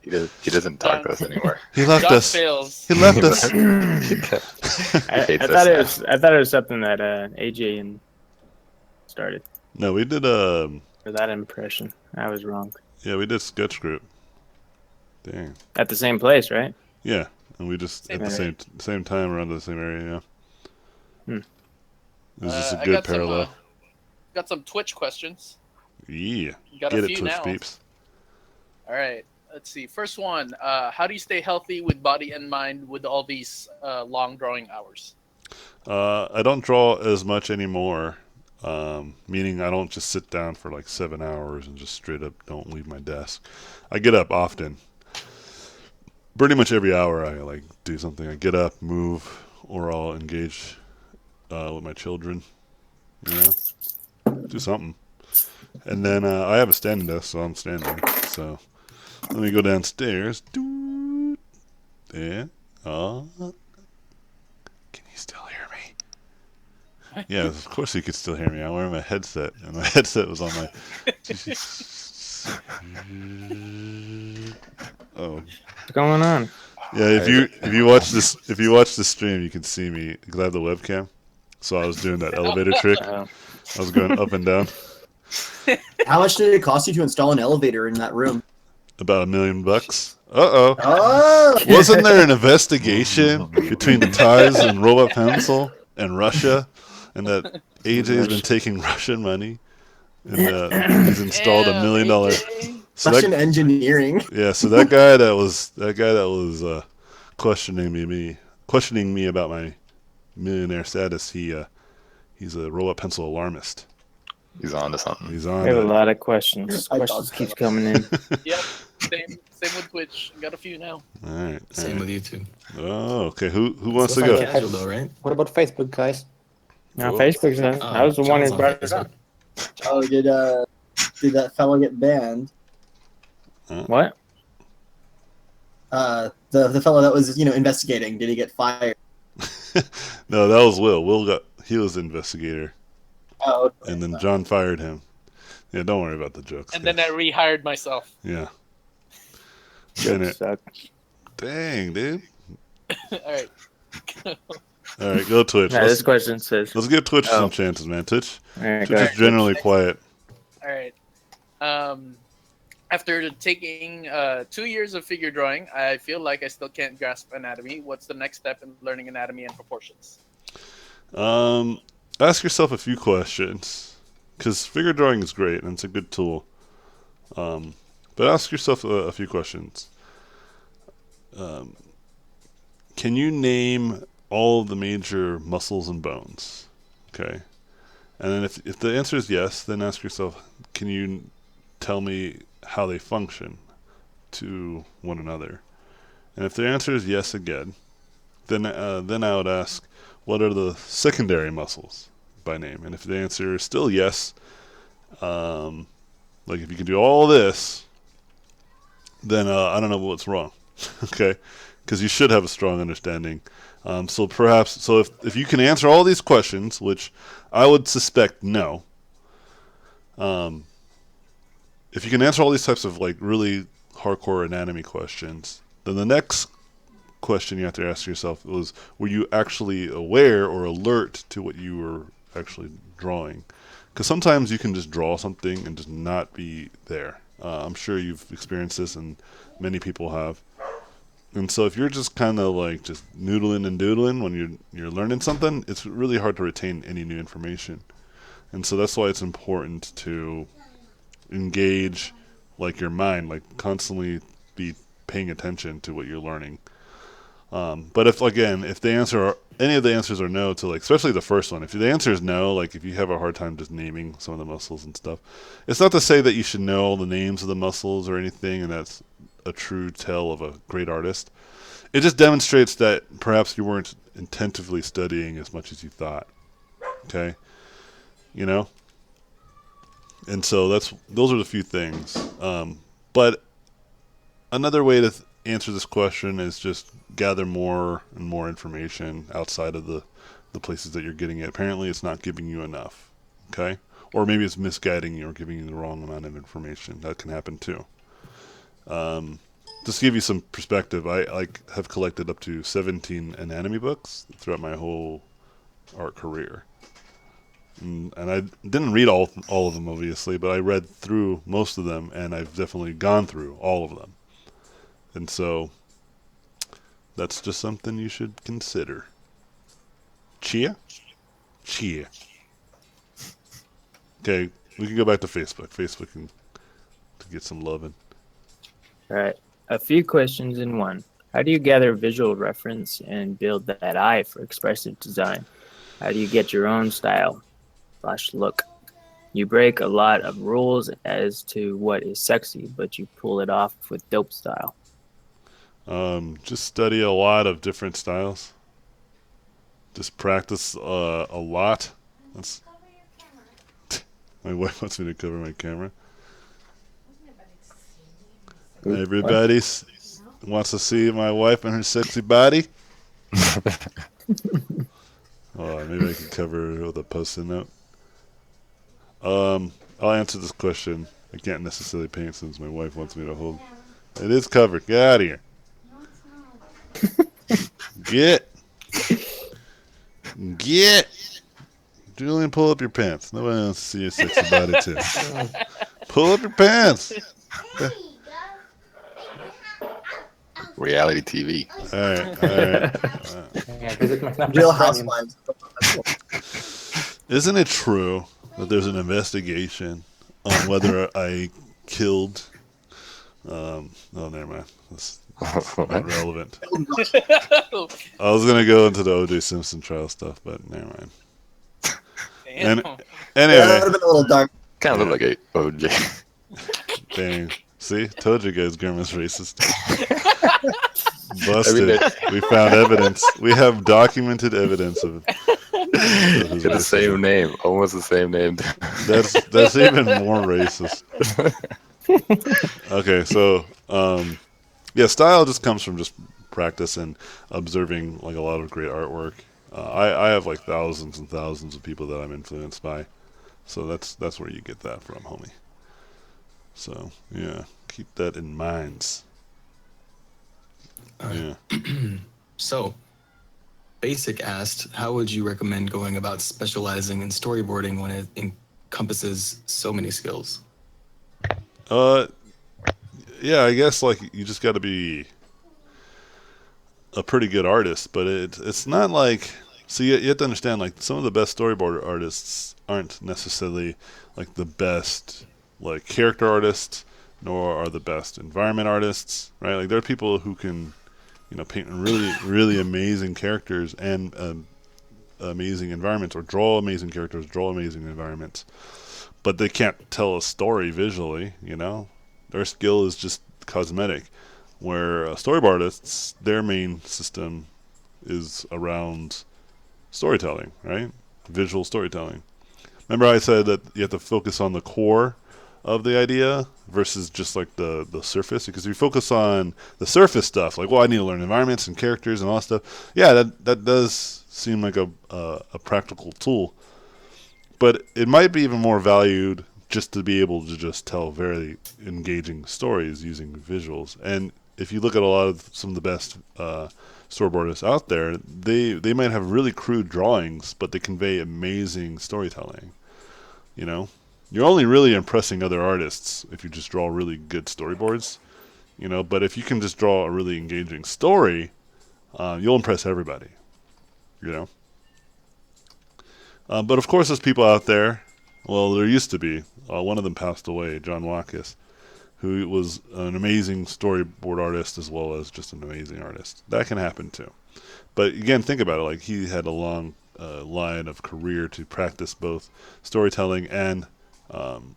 He doesn't talk to us anymore. He left John us. fails. He left us. I Hates thought it us was. I thought it was something that AJ and started. No, we did For that impression, I was wrong. yeah, we did sketch group. Dang. At the same place, right? Yeah, and we just Same at the area. same time around the same area. Yeah. Hmm. This is a I good got parallel. Got some Twitch questions. Yeah. Got Get a it, few Twitch now. peeps. All right, let's see. First one: how do you stay healthy with body and mind with all these long drawing hours? I don't draw as much anymore. Meaning I don't just sit down for like 7 hours and just straight up don't leave my desk. I get up often. Pretty much every hour I like do something. I get up, move, or I'll engage with my children. You know, do something. And then I have a standing desk, so I'm standing. So let me go downstairs. Yeah. Can you still hear me? Yeah, of course you could still hear me. I'm wearing my headset, and my headset was on my. Oh, What's going on? yeah. If you watch the stream, you can see me because I have the webcam. So I was doing that elevator trick. I was going up and down. How much did it cost you to install an elevator in that room? About $1 million. Uh-oh. Oh, Wasn't there an investigation between the ties and Robot Pencil and Russia, and that AJ's been taking Russian money, and he's installed $1 million. So Russian that, engineering. yeah, so that guy that was questioning me about my millionaire status, he's a Robot Pencil alarmist. He's on to something. He's We on have a it. lot of questions. I Questions thought keeps so. coming in. Yep, same with Twitch. Got a few now. All right. Same with YouTube. Oh, okay. Who wants So to it's go? like casual though, right? What about Facebook, guys? Now Facebook's I was the one John's who on brought it Facebook. up. Oh, did that fellow get banned? What? The fellow that was investigating, did he get fired? No, that was Will. He was the investigator, Oh, okay. and then John fired him. Yeah, don't worry about the jokes. And then I guys. rehired myself. Yeah. Getting it. Suck. Dang, dude. All right. All right, go Twitch. Now, this question says. Let's give Twitch Oh. some chances, man. Twitch All right, is go ahead. generally quiet. All right. After taking 2 years of figure drawing, I feel like I still can't grasp anatomy. What's the next step in learning anatomy and proportions? Ask yourself a few questions, because figure drawing is great and it's a good tool. But ask yourself a few questions. Can you name all of the major muscles and bones? Okay. And then if the answer is yes, then ask yourself, can you tell me how they function to one another? And if the answer is yes again, then I would ask, what are the secondary muscles? by name. And if the answer is still yes, like if you can do all this, then I don't know what's wrong. Okay, because you should have a strong understanding. So if you can answer all these questions, which I would suspect no. If you can answer all these types of like really hardcore anatomy questions, then the next question you have to ask yourself was, were you actually aware or alert to what you were actually drawing? Because sometimes you can just draw something and just not be there. I'm sure you've experienced this, and many people have. And so if you're just kind of like just noodling and doodling when you're learning something, it's really hard to retain any new information. And so that's why it's important to engage like your mind, like constantly be paying attention to what you're learning. But if any of the answers are no to, like, especially the first one, if the answer is no, like if you have a hard time just naming some of the muscles and stuff, it's not to say that you should know all the names of the muscles or anything, and that's a true tell of a great artist. It just demonstrates that perhaps you weren't attentively studying as much as you thought. Okay, you know. And so those are the few things. But another way to answer this question is just gather more and more information outside of the places that you're getting it. Apparently, it's not giving you enough. Okay, or maybe it's misguiding you or giving you the wrong amount of information. That can happen too. Just to give you some perspective, I have collected up to 17 anatomy books throughout my whole art career. And I didn't read all of them, obviously, but I read through most of them, and I've definitely gone through all of them. And so that's just something you should consider. Chia? Chia. Okay, we can go back to Facebook. Facebook can to get some loving. All right. A few questions in one. How do you gather visual reference and build that eye for expressive design? How do you get your own style/look? You break a lot of rules as to what is sexy, but you pull it off with dope style. Just study a lot of different styles. Just practice a lot. My wife wants me to cover my camera. Everybody wants to see my wife and her sexy body. Oh, maybe I can cover her with a post-it note. I'll answer this question. I can't necessarily paint since my wife wants me to hold. It is covered. Get out of here. Get. Julian, pull up your pants. Nobody wants to see your sexy body too. Pull up your pants. Reality TV. All right. Real Housewives. Isn't it true that there's an investigation on whether I killed? Oh, never mind. That's not relevant. I was gonna go into the O.J. Simpson trial stuff, but never mind. Damn. Anyway, That would have been a little dark. Kind of look like a OJ. dang. See, told you guys, Grandma's racist. Busted. We found evidence. We have documented evidence of his Got the same name, almost the same name. That's even more racist. Okay, so yeah, style just comes from just practice and observing like a lot of great artwork. I have like thousands and thousands of people that I'm influenced by, so that's where you get that from, homie. So yeah, keep that in mind. Yeah. So, Basic asked, how would you recommend going about specializing in storyboarding when it encompasses so many skills? Yeah, I guess like you just got to be a pretty good artist, but it's not like, so you have to understand, like some of the best storyboard artists aren't necessarily like the best like character artists, nor are the best environment artists, right? Like there are people who can, you know, paint really really amazing characters and amazing environments, or draw amazing characters, draw amazing environments, but they can't tell a story visually, you know. Their skill is just cosmetic, where storyboard artists, their main system is around storytelling, right? visual storytelling. Remember I said that you have to focus on the core of the idea versus just like the surface? Because if you focus on the surface stuff, like, well, I need to learn environments and characters and all that stuff, yeah, that does seem like a practical tool. But it might be even more valued just to be able to just tell very engaging stories using visuals. And if you look at a lot of some of the best storyboardists out there, they might have really crude drawings, but they convey amazing storytelling. You know, you're only really impressing other artists if you just draw really good storyboards. You know, but if you can just draw a really engaging story, you'll impress everybody. You know. But of course, there's people out there. Well, there used to be. One of them passed away, John Watkis, who was an amazing storyboard artist as well as just an amazing artist. That can happen too. But again, think about it. Like, he had a long line of career to practice both storytelling and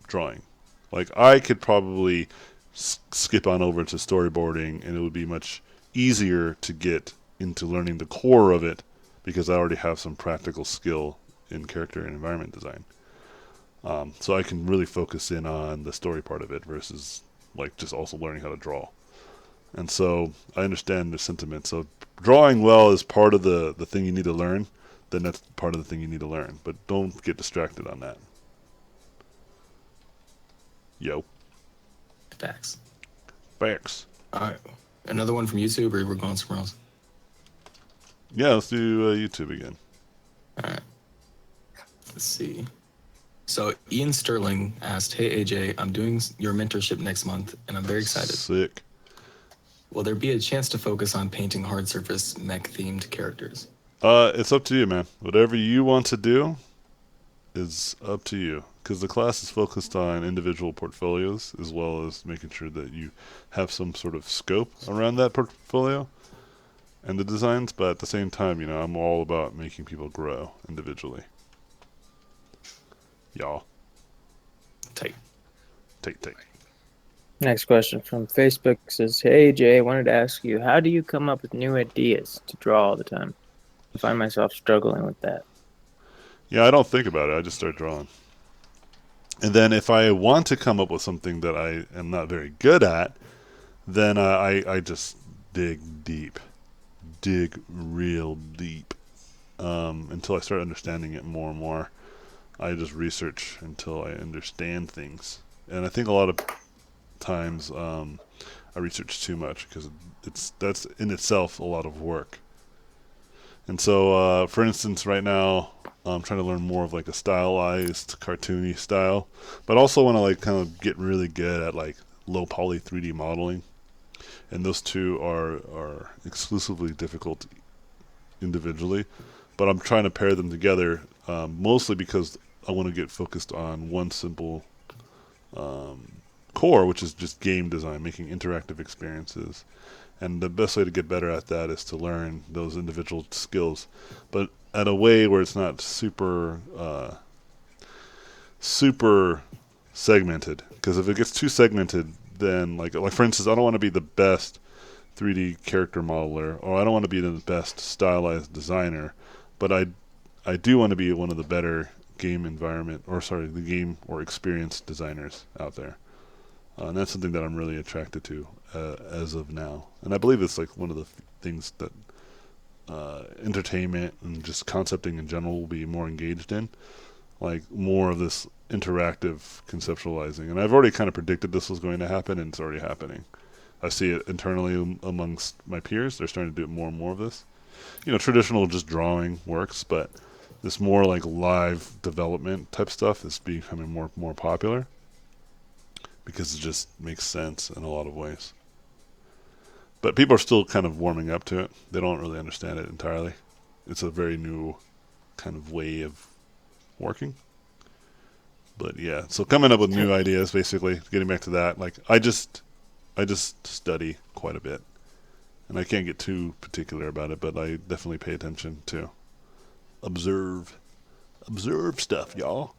drawing. Like, I could probably skip on over to storyboarding, and it would be much easier to get into learning the core of it because I already have some practical skill in character and environment design. So I can really focus in on the story part of it versus like just also learning how to draw. And so I understand the sentiment. So drawing well is part of the thing you need to learn. Then that's part of the thing you need to learn. But don't get distracted on that. Yo. Facts. Facts. All right. Another one from YouTube, or we're going somewhere else? Yeah, let's do YouTube again. All right. Let's see. So Ian Sterling asked, "Hey AJ, I'm doing your mentorship next month, and I'm very excited. Sick. Will there be a chance to focus on painting hard surface mech-themed characters?" It's up to you, man. Whatever you want to do is up to you. Because the class is focused on individual portfolios as well as making sure that you have some sort of scope around that portfolio and the designs. But at the same time, you know, I'm all about making people grow individually. Y'all. Tight. Take. Next question from Facebook says, "Hey Jay, I wanted to ask you, how do you come up with new ideas to draw all the time? I find myself struggling with that." Yeah, I don't think about it. I just start drawing. And then if I want to come up with something that I am not very good at, then I just dig deep. Dig real deep. Until I start understanding it more and more. I just research until I understand things. And I think a lot of times I research too much because that's in itself a lot of work. And so, for instance, right now I'm trying to learn more of like a stylized, cartoony style, but also want to like kind of get really good at like low poly 3D modeling. And those two are exclusively difficult individually, but I'm trying to pair them together mostly because I want to get focused on one simple core, which is just game design, making interactive experiences. And the best way to get better at that is to learn those individual skills, but at a way where it's not super segmented. Because if it gets too segmented, then like for instance, I don't want to be the best 3D character modeler, or I don't want to be the best stylized designer, but I do want to be one of the better the game or experience designers out there. And that's something that I'm really attracted to as of now. And I believe it's like one of the things that entertainment and just concepting in general will be more engaged in. Like more of this interactive conceptualizing. And I've already kind of predicted this was going to happen, and it's already happening. I see it internally amongst my peers. They're starting to do more and more of this. You know, traditional just drawing works, but this more like live development type stuff is becoming more popular because it just makes sense in a lot of ways. But people are still kind of warming up to it. They don't really understand it entirely. It's a very new kind of way of working. But yeah, so coming up with new ideas, basically, getting back to that, like I just study quite a bit. And I can't get too particular about it, but I definitely pay attention to observe stuff, y'all.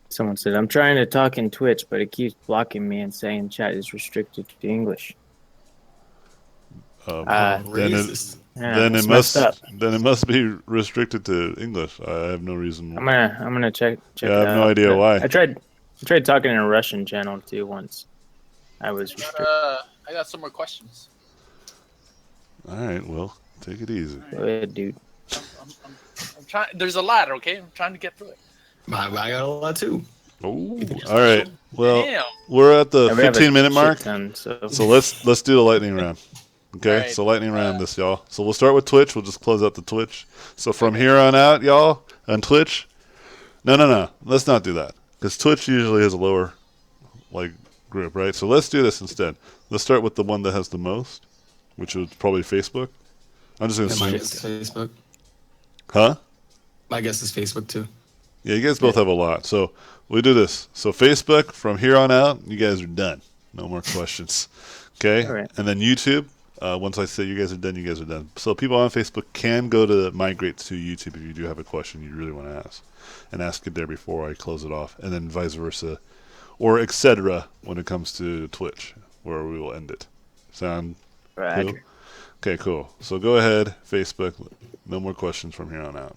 Someone said, "I'm trying to talk in Twitch, but it keeps blocking me and saying chat is restricted to English." Then Yeah, then it's it messed up. must be restricted to English. I have no reason. I'm gonna check Yeah, it I have no out. idea why. I tried talking in a Russian channel too once. I was restricted. I got some more questions. All right, well, take it easy. Go ahead, dude. I'm trying. There's a lot. Okay, I'm trying to get through it. I got a lot too. Oh, all right. Well, Damn. we're at the We have a 15-minute mark, shit ton, so let's do the lightning round. Okay, All right. so lightning round this, y'all. So we'll start with Twitch. We'll just close out the Twitch. So from here on out, y'all, on Twitch. No. Let's not do that because Twitch usually has a lower group, right? So let's do this instead. Let's start with the one that has the most, which was probably Facebook. I'm just Yeah, my gonna guess is Facebook. huh? My guess is Facebook too. Yeah, you guys both have a lot. So we do this. So Facebook, from here on out, you guys are done. No more questions. Okay? All right. And then YouTube, once I say you guys are done, you guys are done. So people on Facebook can go to migrate to YouTube if you do have a question you really want to ask. And ask it there before I close it off. And then vice versa. Or etc. when it comes to Twitch, where we will end it. Sound cool? Roger. Okay, cool. So go ahead, Facebook. No more questions from here on out.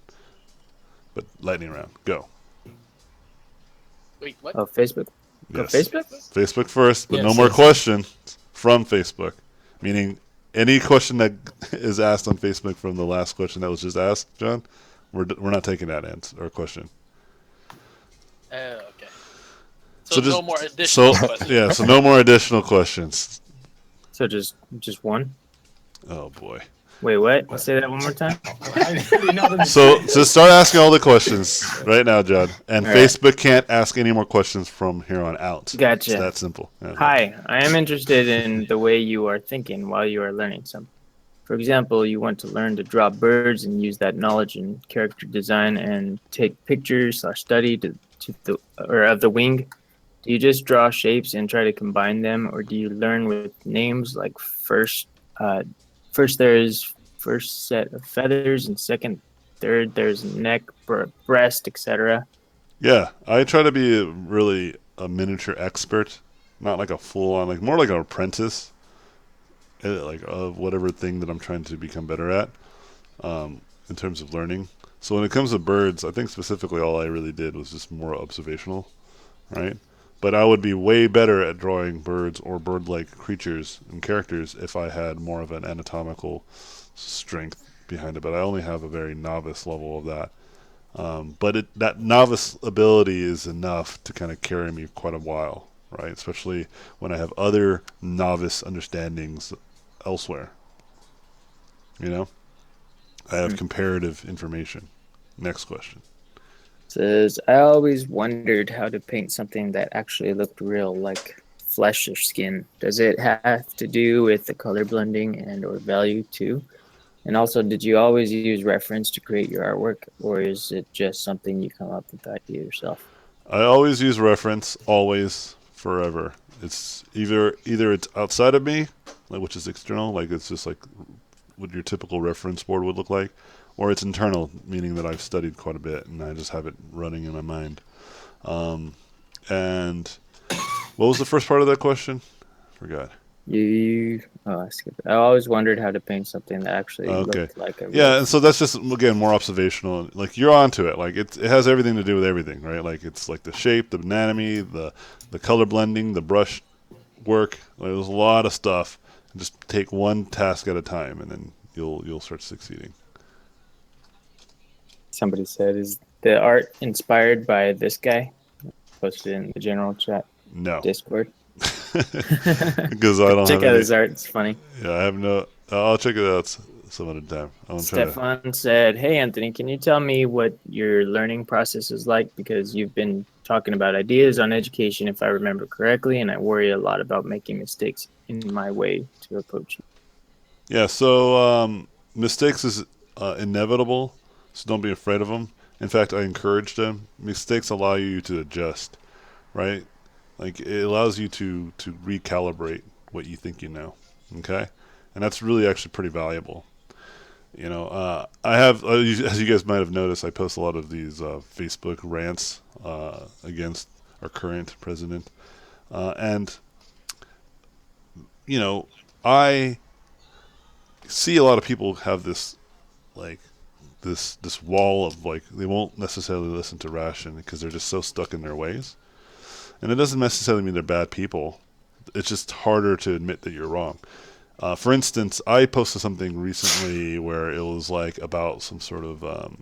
But lightning round, go. Wait, what? Oh, Facebook. Go Yes. Facebook. Facebook first, but no Yes, more yes. questions from Facebook. Meaning, any question that is asked on Facebook from the last question that was just asked, John, we're not taking that answer or question. Okay. So no just- more additional So questions. yeah, so no more additional questions. So just one. Oh boy. Wait, what? Say that one more time. So just start asking all the questions right now, John. And All right. Facebook can't ask any more questions from here on out. Gotcha. It's that simple. Yeah. Hi, I am interested in the way you are thinking while you are learning something. For example, you want to learn to draw birds and use that knowledge in character design and take pictures / study of the wing. Do you just draw shapes and try to combine them, or do you learn with names like first there's first set of feathers and third there's neck, breast, etc. Yeah, I try to be really a miniature expert, not like a full-on, like more like an apprentice, like of whatever thing that I'm trying to become better at, in terms of learning. So when it comes to birds, I think specifically all I really did was just more observational, right? But I would be way better at drawing birds or bird-like creatures and characters if I had more of an anatomical strength behind it. But I only have a very novice level of that. But that novice ability is enough to kind of carry me quite a while, right? Especially when I have other novice understandings elsewhere. You know? I have comparative information. Next question. Says, I always wondered how to paint something that actually looked real, like flesh or skin. Does it have to do with the color blending and or value too? And also, did you always use reference to create your artwork, or is it just something you come up with the idea yourself? I always use reference, always, forever. It's either it's outside of me, like which is external, like it's just like what your typical reference board would look like, or it's internal, meaning that I've studied quite a bit and I just have it running in my mind. And what was the first part of that question? Forgot. I skipped it. I always wondered how to paint something that actually looked like a Yeah, and so that's just again more observational. Like you're onto it. Like it has everything to do with everything, right? Like it's like the shape, the anatomy, the color blending, the brush work. Like, there's a lot of stuff. Just take one task at a time, and then you'll start succeeding. Somebody said, is the art inspired by this guy? Posted in the general chat. No, Discord. because I don't Check have out any. his art. It's funny. Yeah, I have no. I'll check it out some other time. I'm trying to. Stefan said, hey, Anthony, can you tell me what your learning process is like? Because you've been talking about ideas on education, if I remember correctly, and I worry a lot about making mistakes in my way to approach it. Yeah, so mistakes is inevitable, so don't be afraid of them. In fact, I encourage them. Mistakes allow you to adjust, right? Like it allows you to recalibrate what you think you know, okay? And that's really actually pretty valuable. You know, I have, as you guys might have noticed, I post a lot of these Facebook rants against our current president, and you know, I see a lot of people have this like this wall of like they won't necessarily listen to ration because they're just so stuck in their ways, and it doesn't necessarily mean they're bad people. It's just harder to admit that you're wrong. For instance, I posted something recently where it was like about some sort of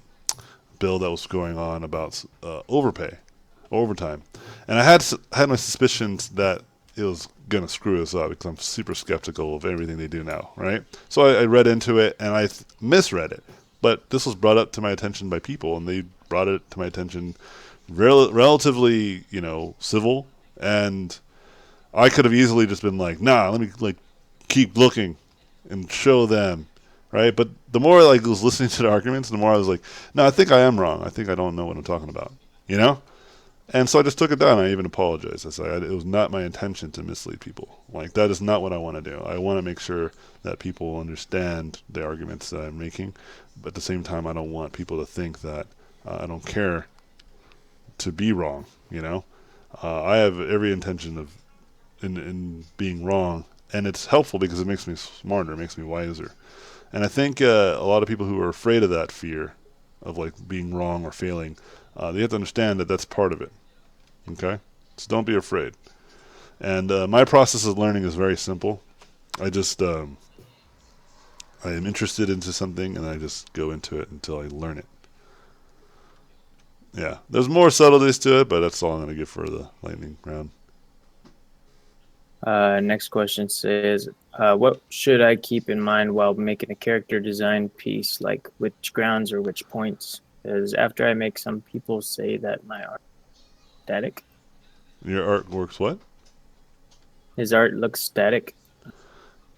bill that was going on about overtime, and I had my suspicions that it was gonna screw us up because I'm super skeptical of everything they do now, right? So I read into it and I misread it, but this was brought up to my attention by people, and they brought it to my attention relatively, civil, and I could have easily just been like, nah, let me like keep looking and show them, right? But the more I was listening to the arguments, the more I was like, no, I think I am wrong. I think I don't know what I'm talking about, you know? And so I just took it down. I even apologized. I said it was not my intention to mislead people. Like, that is not what I want to do. I want to make sure that people understand the arguments that I'm making, but at the same time, I don't want people to think that I don't care to be wrong, I have every intention of in being wrong, and it's helpful because it makes me smarter, it makes me wiser. And I think a lot of people who are afraid of that fear of like being wrong or failing, they have to understand that that's part of it. Okay, so don't be afraid. And my process of learning is very simple. I just I am interested into something, and I just go into it until I learn it. Yeah, there's more subtleties to it, but that's all I'm going to give for the lightning round. Next question says, what should I keep in mind while making a character design piece, like which grounds or which points? Because after I make, some people say that my art is static. Your art works what? His art looks static.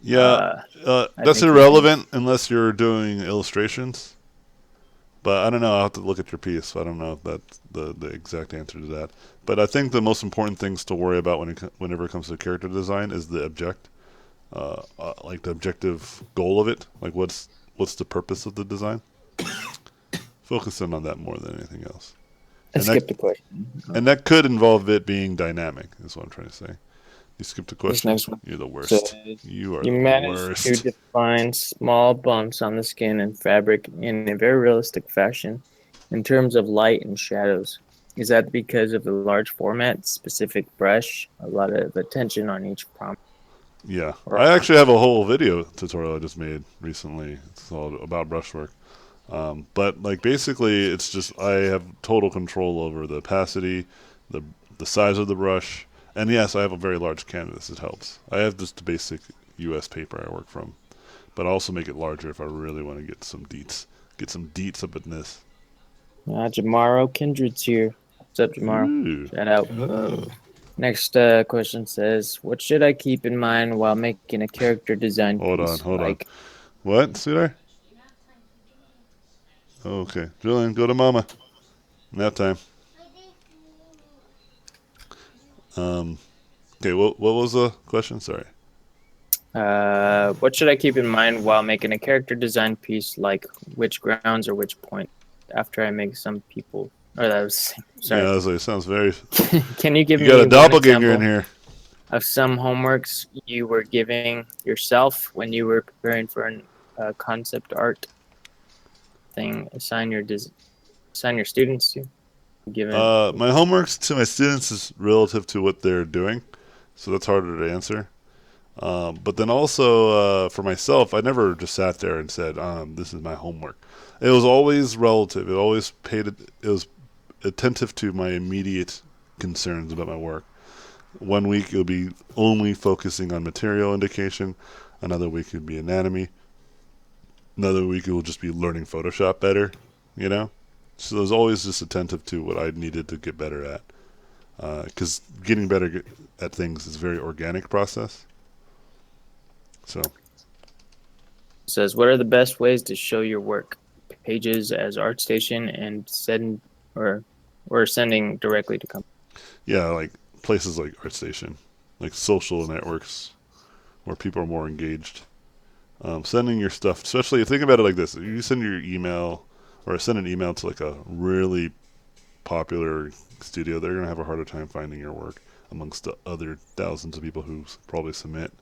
Yeah, that's think irrelevant unless you're doing illustrations. But I don't know. I'll have to look at your piece. So I don't know if that's the exact answer to that. But I think the most important things to worry about whenever it comes to character design is the like the objective goal of it. Like what's the purpose of the design? Focusing on that more than anything else. I skipped the question. And that could involve it being dynamic, is what I'm trying to say. You skipped a question? This next one. You're the worst. So You are you the managed worst. to define small bumps on the skin and fabric in a very realistic fashion in terms of light and shadows. Is that because of the large format, specific brush, a lot of attention on each prompt? Yeah. I actually have a whole video tutorial I just made recently. It's called About Brushwork. But like basically it's just I have total control over the opacity, the size of the brush, and yes, I have a very large canvas. It helps. I have just the basic US paper I work from, but I also make it larger if I really want to get some deets. Get some deets up in this. Jamaro Kindred's here. What's up, Jamaro? Ooh. Shout out. Oh. Next question says, what should I keep in mind while making a character design Hold piece? on. What, sweetheart? Okay. Julian, go to mama. Nap time. Okay, what was the question? Sorry. What should I keep in mind while making a character design piece, like which grounds or which point? After I make some people, or that was sorry. Yeah, it sounds very. Can you give me You got a one doppelganger in example here. of some homeworks you were giving yourself when you were preparing for a concept art thing? Assign your students to. Given My homeworks to my students is relative to what they're doing, so that's harder to answer. But then also for myself, I never just sat there and said, "This is my homework." It was always relative. It was attentive to my immediate concerns about my work. One week it would be only focusing on material indication. Another week it would be anatomy. Another week it will just be learning Photoshop better. So it was always just attentive to what I needed to get better at. Because getting better at things is a very organic process. So. Says, what are the best ways to show your work? Pages as ArtStation and sending directly to companies. Yeah, like places like ArtStation, like social networks where people are more engaged. Sending your stuff, especially think about it like this: if you send your email or send an email to like a really popular studio, they're gonna have a harder time finding your work amongst the other thousands of people who probably submit.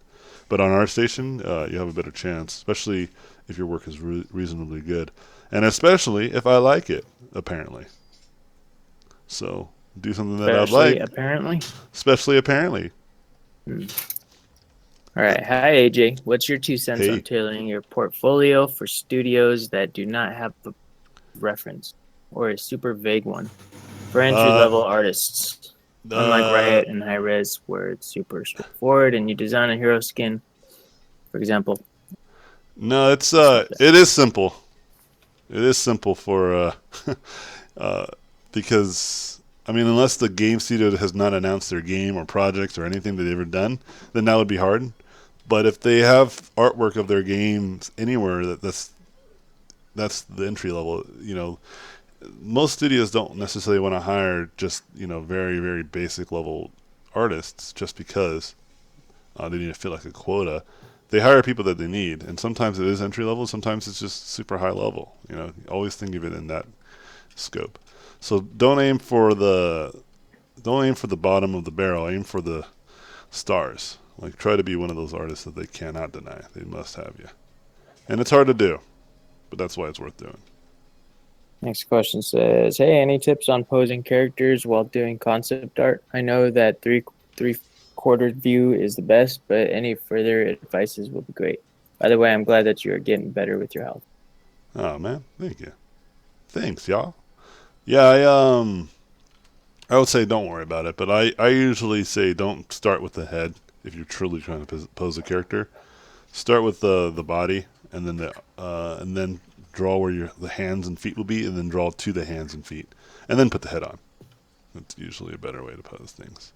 But on ArtStation, you have a better chance, especially if your work is reasonably good, and especially if I like it, apparently. So do something that I'd Especially like, apparently. especially apparently. All right. Hi, AJ. What's your 2 cents Hey. on tailoring your portfolio for studios that do not have a reference or a super vague one for entry-level artists? Unlike Riot and Hi-Res, where it's super straightforward and you design a hero skin, for example. No, it is simple. It is simple for because I mean, unless the game studio has not announced their game or projects or anything that they've ever done, then that would be hard. But if they have artwork of their games anywhere, that's the entry level. You know, most studios don't necessarily want to hire just very very basic level artists just because they need to feel like a quota. They hire people that they need, and sometimes it is entry level, sometimes it's just super high level. Always think of it in that scope. So don't aim for the bottom of the barrel. Aim for the stars. Like, try to be one of those artists that they cannot deny. They must have you, and it's hard to do, but that's why it's worth doing. Next question says, "Hey, any tips on posing characters while doing concept art? I know that three-quarter view is the best, but any further advices will be great. By the way, I'm glad that you are getting better with your health." Oh man, thank you. Thanks, y'all. Yeah, I would say don't worry about it, but I usually say don't start with the head if you're truly trying to pose a character. Start with the body, and then draw where the hands and feet will be, and then draw to the hands and feet, and then put the head on. That's usually a better way to pose things,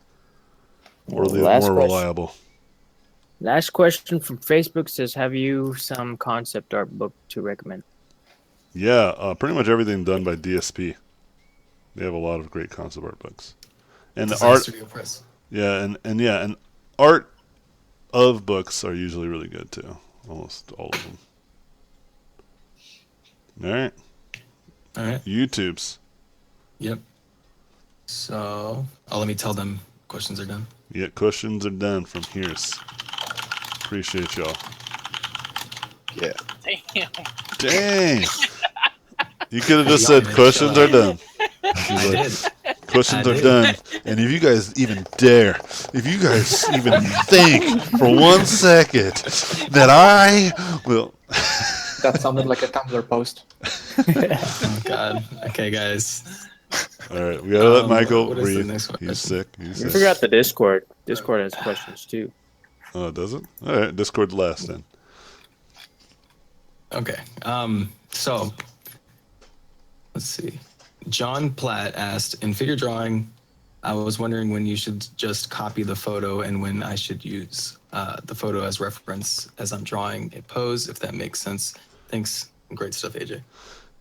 or more reliable. Last question from Facebook says, "Have you some concept art book to recommend?" Yeah, pretty much everything done by DSP. They have a lot of great concept art books, and the art Studio Press. Yeah, and art of books are usually really good too. Almost all of them. All right. YouTubes. Yep. So, let me tell them questions are done. Yeah, questions are done from here. Appreciate y'all. Yeah. Damn. Dang. You could have just said questions are done. Questions are done. And if you guys even dare, if you guys even think for 1 second that I will. That sounded like a Tumblr post. Oh God. Okay, guys. All right, we gotta let Michael what is the breathe. next one? He's sick. You forgot the Discord. Discord has questions too. Oh, does it? All right, Discord last then. Okay. So let's see. John Platt asked, in figure drawing, I was wondering when you should just copy the photo and when I should use the photo as reference as I'm drawing a pose, if that makes sense. Thanks. Great stuff, AJ.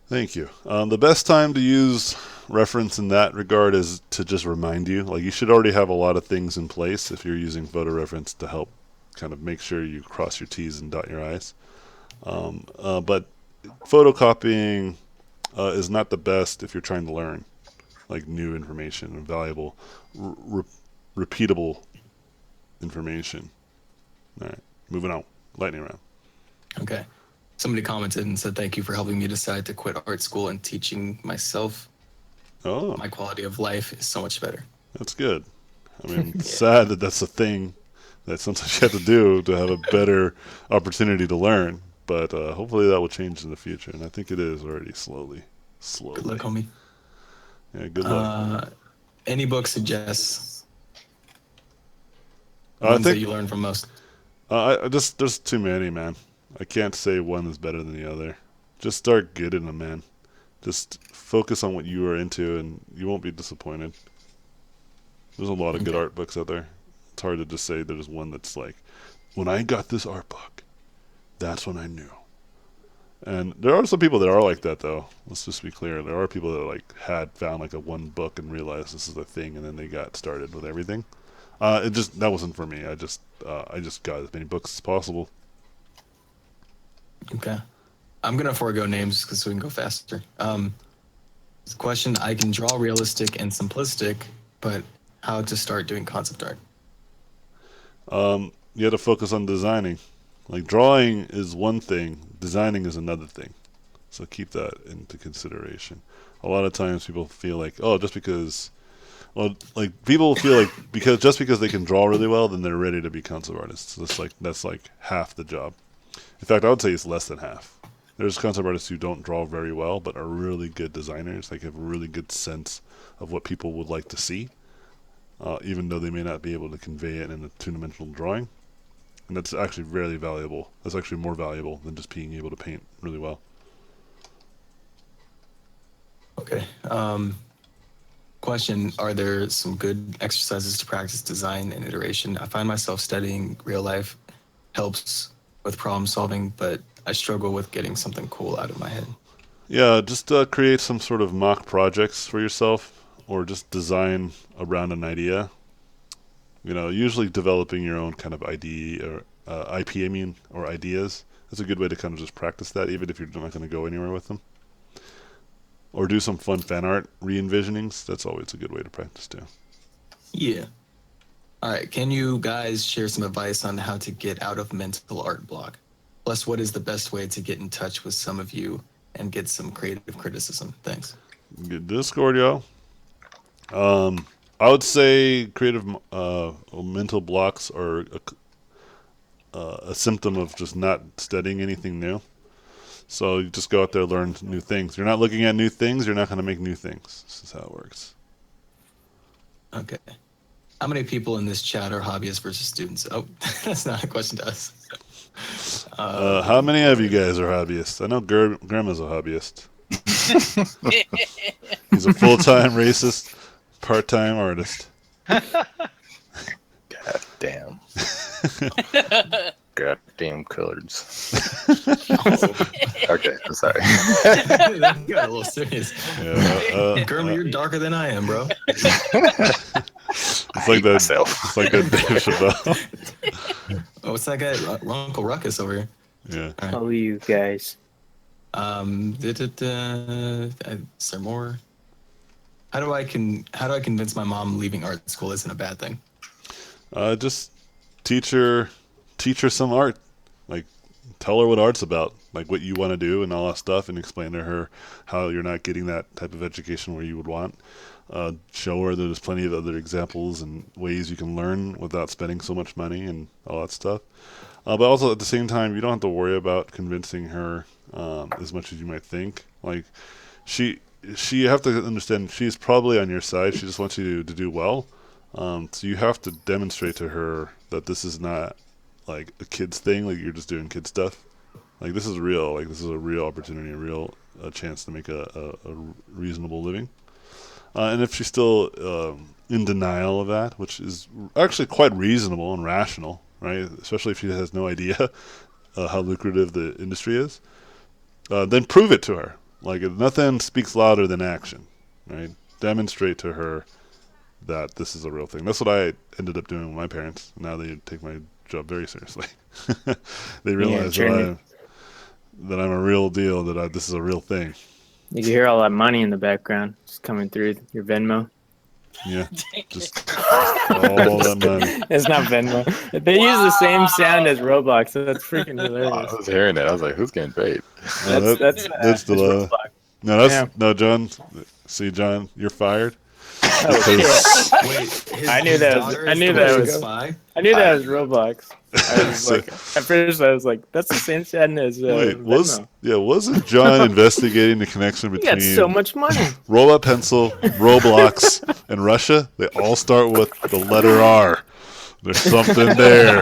Thank you. The best time to use reference in that regard is to just remind you. Like, you should already have a lot of things in place if you're using photo reference to help kind of make sure you cross your T's and dot your I's. But photocopying is not the best if you're trying to learn like new information and valuable, repeatable information. All right, moving on. Lightning round. Okay. Somebody commented and said, thank you for helping me decide to quit art school and teaching myself. Oh, My quality of life is so much better. that's good. I mean, it's sad that that's a thing that sometimes you have to do to have a better opportunity to learn. But hopefully that will change in the future, and I think it is already slowly. Good luck, homie. Yeah, good luck. Any book suggests I ones that think you learn from most? there's too many, man. I can't say one is better than the other. Just start getting them, man. Just focus on what you are into, and you won't be disappointed. There's a lot of good art books out there. It's hard to just say there's one that's like, when I got this art book, that's when I knew. And there are some people that are like that, though. Let's just be clear. There are people that like had found like a one book and realized this is the thing, and then they got started with everything. That wasn't for me. I just got as many books as possible. Okay. I'm going to forego names because we can go faster. Question, I can draw realistic and simplistic, but how to start doing concept art? you have to focus on designing. Like drawing is one thing, designing is another thing. So keep that into consideration. A lot of times people feel like, oh, just because, well, like people feel like just because they can draw really well, then they're ready to be concept artists. That's like half the job. In fact, I would say it's less than half. There's concept artists who don't draw very well, but are really good designers. Like have a really good sense of what people would like to see, even though they may not be able to convey it in a two-dimensional drawing. And that's actually really valuable. That's actually more valuable than just being able to paint really well. Okay. Question, are there some good exercises to practice design and iteration? I find myself studying real life helps with problem solving, but I struggle with getting something cool out of my head. Yeah, just create some sort of mock projects for yourself, or just design around an idea. Usually developing your own kind of ID or IP, or ideas. That's a good way to kind of just practice that, even if you're not going to go anywhere with them. Or do some fun fan art re-envisionings. That's always a good way to practice too. Yeah. All right. Can you guys share some advice on how to get out of mental art block? Plus, what is the best way to get in touch with some of you and get some creative criticism? Thanks. Good Discord, y'all. I would say creative mental blocks are a symptom of just not studying anything new. So you just go out there, learn new things. You're not looking at new things, you're not going to make new things. This is how it works. Okay. How many people in this chat are hobbyists versus students? Oh, that's not a question to us. How many of you guys are hobbyists? I know Grandma's a hobbyist. He's a full-time racist, part-time artist. God damn. Goddamn coloreds. Okay, I'm sorry. That got a little serious. Yeah, Grandma, you're darker than I am, bro. It's like that. It's like that Dave Chappelle. Oh, what's that guy? Uncle Ruckus over here. Yeah. All right. Oh, you guys. Is there more? How do I convince my mom leaving art school isn't a bad thing? Just teach her some art. Like, tell her what art's about, like what you want to do and all that stuff, and explain to her how you're not getting that type of education where you would want. Show her that there's plenty of other examples and ways you can learn without spending so much money and all that stuff. But also at the same time, you don't have to worry about convincing her as much as you might think. Like, you have to understand she's probably on your side. She just wants you to do well. So you have to demonstrate to her that this is not like a kid's thing, like you're just doing kid stuff. Like this is real. Like this is a real opportunity, a real chance to make a reasonable living. And if she's still in denial of that, which is actually quite reasonable and rational, right? Especially if she has no idea how lucrative the industry is, then prove it to her. Like nothing speaks louder than action, right? Demonstrate to her that this is a real thing. That's what I ended up doing with my parents. Now they take my job very seriously. They realize that I'm a real deal, that this is a real thing. You can hear all that money in the background just coming through your Venmo. Yeah, just all that money. It's not Venmo. They use the same sound as Roblox, so that's freaking hilarious. I was hearing that. I was like, who's getting paid? That's the Roblox. No, John. See, John, you're fired. Oh, wait, I knew that was Roblox. I was like, at first I was like, that's the same sound as Venmo. Wasn't John investigating the connection You between got so much money. Roll-Up Pencil, Roblox, and Russia? They all start with the letter R. There's something there.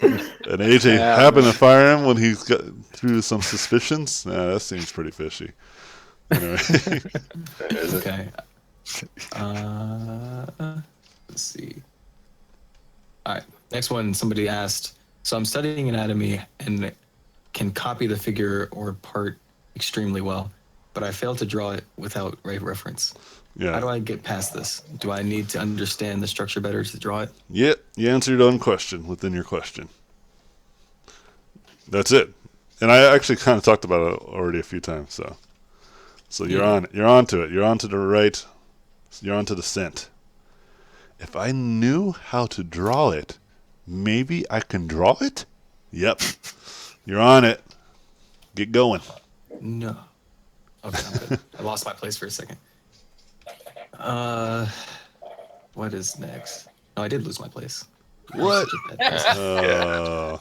And AJ happened to fire him when he's got through some suspicions. Nah, that seems pretty fishy. Anyway. Okay. Let's see. All right. Next one, somebody asked, so I'm studying anatomy and can copy the figure or part extremely well, but I fail to draw it without reference. Yeah. How do I get past this? Do I need to understand the structure better to draw it? Yeah, you answered your own question within your question. That's it. And I actually kind of talked about it already a few times, so you're on it. You're onto it. You're onto the right. You're onto the scent. If I knew how to draw it, Maybe I can draw it? Yep. You're on it. Get going. No. Okay, I'm good. I lost my place for a second. What is next? No, I did lose my place. What? No,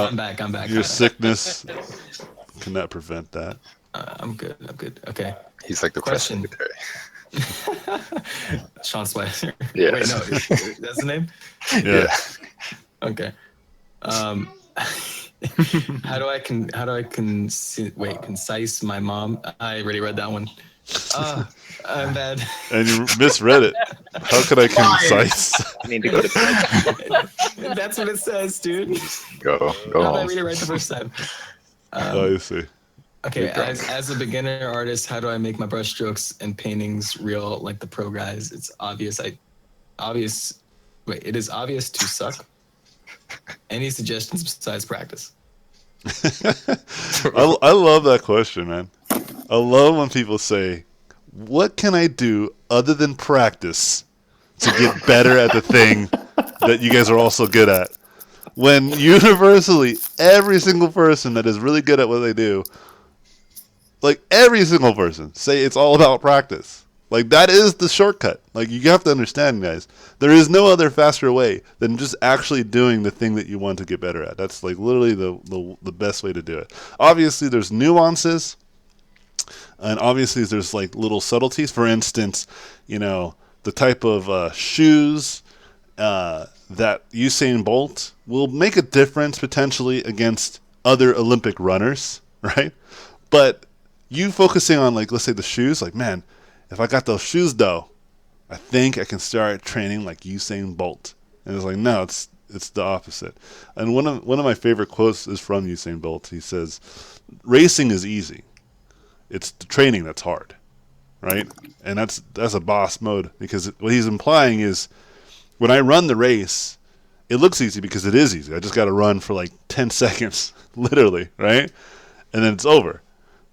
I'm back. Your sickness cannot prevent that. I'm good. Okay. He's like the press Question. secretary. Sean Spicer. Yeah. Wait, no, that's the name? Yeah. Okay. How do I concise my mom? I already read that one. I'm bad. And you misread it. How could I concise? I need to go to bed. That's what it says, dude. Go How did I home. read it right the first time? I see. Okay, as a beginner artist, how do I make my brush strokes and paintings real like the pro guys? It's obvious. It is obvious to suck. Any suggestions besides practice? I love that question, man. I love when people say, what can I do other than practice to get better at the thing that you guys are also good at? When universally, every single person that is really good at what they do, like every single person, say it's all about practice. Like that is the shortcut. Like you have to understand, guys, there is no other faster way than just actually doing the thing that you want to get better at. That's like literally the best way to do it. Obviously, there's nuances, and obviously there's like little subtleties. For instance, the type of shoes that Usain Bolt will make a difference potentially against other Olympic runners, right? But you focusing on like, let's say the shoes, like, man, if I got those shoes though, I think I can start training like Usain Bolt. And it's like, no, it's the opposite. And one of my favorite quotes is from Usain Bolt. He says, racing is easy. It's the training that's hard, right? And that's a boss mode, because what he's implying is when I run the race, it looks easy because it is easy. I just got to run for like 10 seconds, literally, right? And then it's over.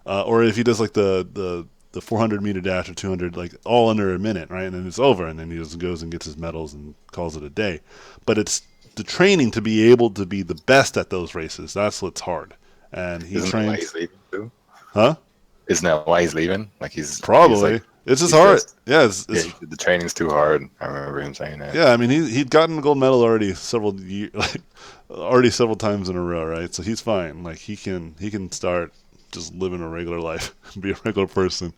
Or if he does like the 400-meter dash or 200, like all under a minute, right? And then it's over, and then he just goes and gets his medals and calls it a day. But it's the training to be able to be the best at those races. That's what's hard. And he Isn't that trains. why he's leaving too? Huh? Isn't that why he's leaving? Like he's Probably. It's just he's hard. just- Yeah, the training's too hard. I remember him saying that. yeah. I mean, he'd gotten a gold medal already several times in a row, right? So he's fine. Like he can start just living a regular life, be a regular person,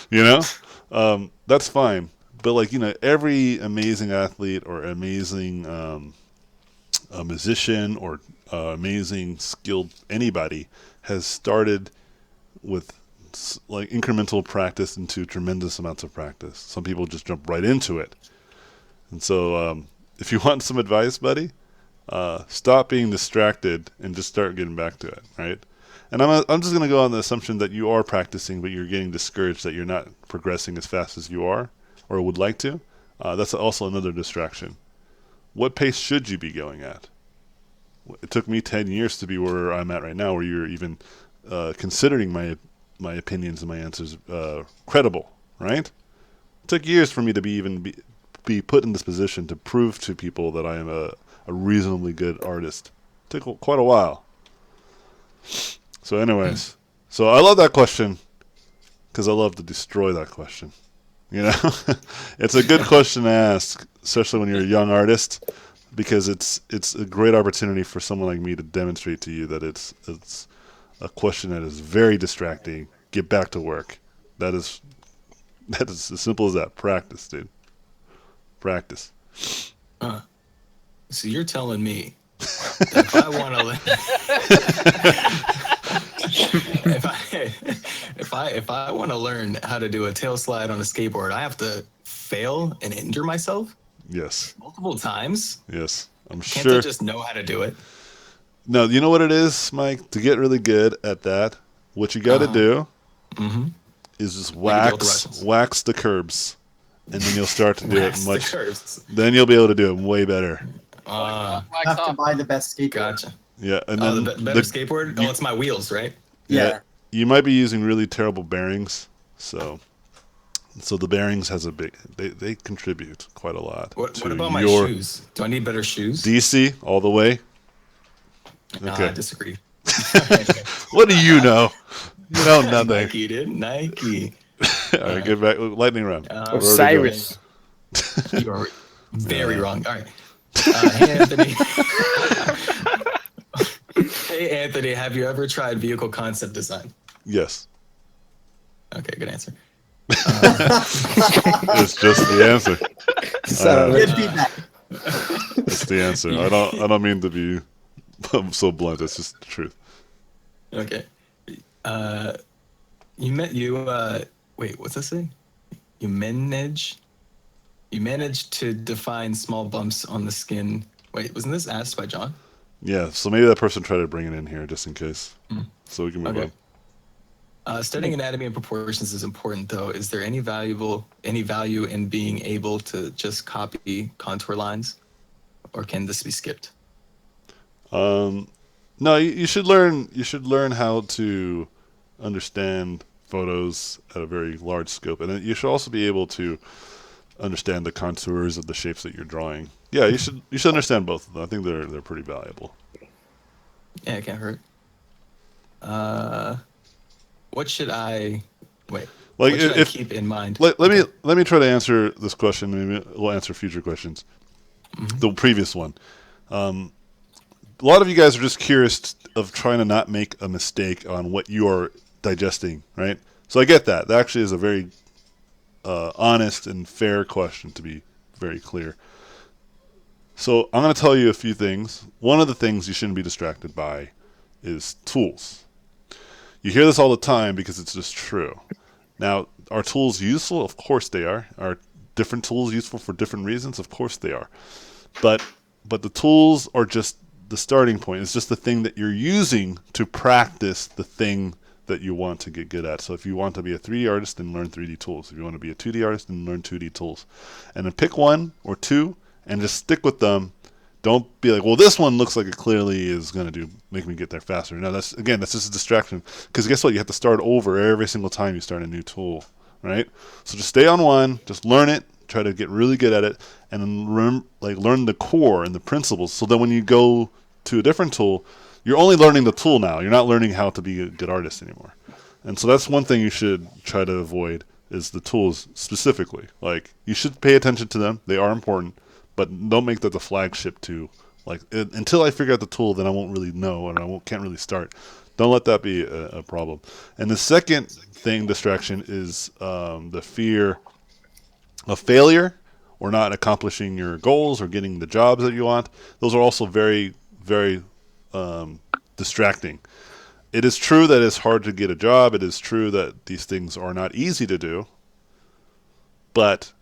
that's fine. But like, every amazing athlete or amazing a musician or amazing skilled anybody has started with like incremental practice into tremendous amounts of practice. Some people just jump right into it. And so if you want some advice, buddy, stop being distracted and just start getting back to it, right? And I'm just going to go on the assumption that you are practicing, but you're getting discouraged that you're not progressing as fast as you are or would like to. That's also another distraction. What pace should you be going at? It took me 10 years to be where I'm at right now, where you're even considering my opinions and my answers credible, right? It took years for me to be put in this position to prove to people that I am a reasonably good artist. It took quite a while. So anyways, so I love that question because I love to destroy that question. It's a good question to ask, especially when you're a young artist, because it's a great opportunity for someone like me to demonstrate to you that it's a question that is very distracting. Get back to work. That is as simple as that. Practice, dude. Practice. So you're telling me if I want to if I want to learn how to do a tail slide on a skateboard, I have to fail and injure myself Yes. multiple times? Yes. I'm Can't sure. I just know how to do it? No, you know what it is, Mike? To get really good at that, what you got to do Mm-hmm. is just Like you do with the wax Russians. the curbs, and then you'll start to do it Wax the much. curves. Then you'll be able to do it way better. Wax You have to off. buy the best skateboard. Gotcha. Yeah, and Oh, then the better skateboard? Oh, it's my wheels, right? Yeah. you might be using really terrible bearings, so So the bearings has a big. They contribute quite a lot. What to about my your shoes? Do I need better shoes? DC all the way? Nah, Okay. I disagree. What do you know? You know nothing. Nike, dude. Nike. All right, get back. Lightning round. Or Where are we going? Cyrus. You are very wrong. All right. Hey, Anthony. Hey, Anthony. Have you ever tried vehicle concept design? Yes. Okay, good answer. It's just the answer. So, Good feedback. That's the answer. I don't mean to be so blunt. That's just the truth. Okay. Wait, what's that say? You manage to define small bumps on the skin. Wait, wasn't this asked by John? Yeah. So maybe that person tried to bring it in here just in case, so we can move Okay. on. Studying anatomy and proportions is important, though. Is there any value in being able to just copy contour lines, or can this be skipped? No, you should learn. You should learn how to understand photos at a very large scope, and then you should also be able to understand the contours of the shapes that you're drawing. Yeah, you should understand both of them. I think they're pretty valuable. Yeah, it can't hurt. What should I Like what should I if keep in mind? let me try to answer this question. Maybe we'll answer future questions. The previous one. A lot of you guys are just curious of trying to not make a mistake on what you are digesting, right? So I get that. That actually is a very honest and fair question, to be very clear. So I'm going to tell you a few things. One of the things you shouldn't be distracted by is tools. You hear this all the time because it's just true. Now, are tools useful? Of course they are. Are different tools useful for different reasons? Of course they are. But the tools are just the starting point. It's just the thing that you're using to practice the thing that you want to get good at. So if you want to be a 3D artist, then learn 3D tools. If you want to be a 2D artist, then learn 2D tools. And then pick one or two and just stick with them. Don't be like, well, this one looks like it clearly is going to make me get there faster. No, that's just a distraction. Because guess what? You have to start over every single time you start a new tool, right? So just stay on one, just learn it, try to get really good at it, and then learn the core and the principles. So that when you go to a different tool, you're only learning the tool now. You're not learning how to be a good artist anymore. And so that's one thing you should try to avoid is the tools specifically. Like, you should pay attention to them. They are important, but don't make that the flagship to, like, until I figure out the tool, then I won't really know and can't really start. Don't let that be a problem. And the second distraction is the fear of failure or not accomplishing your goals or getting the jobs that you want. Those are also very, very distracting. It is true that it's hard to get a job. It is true that these things are not easy to do. But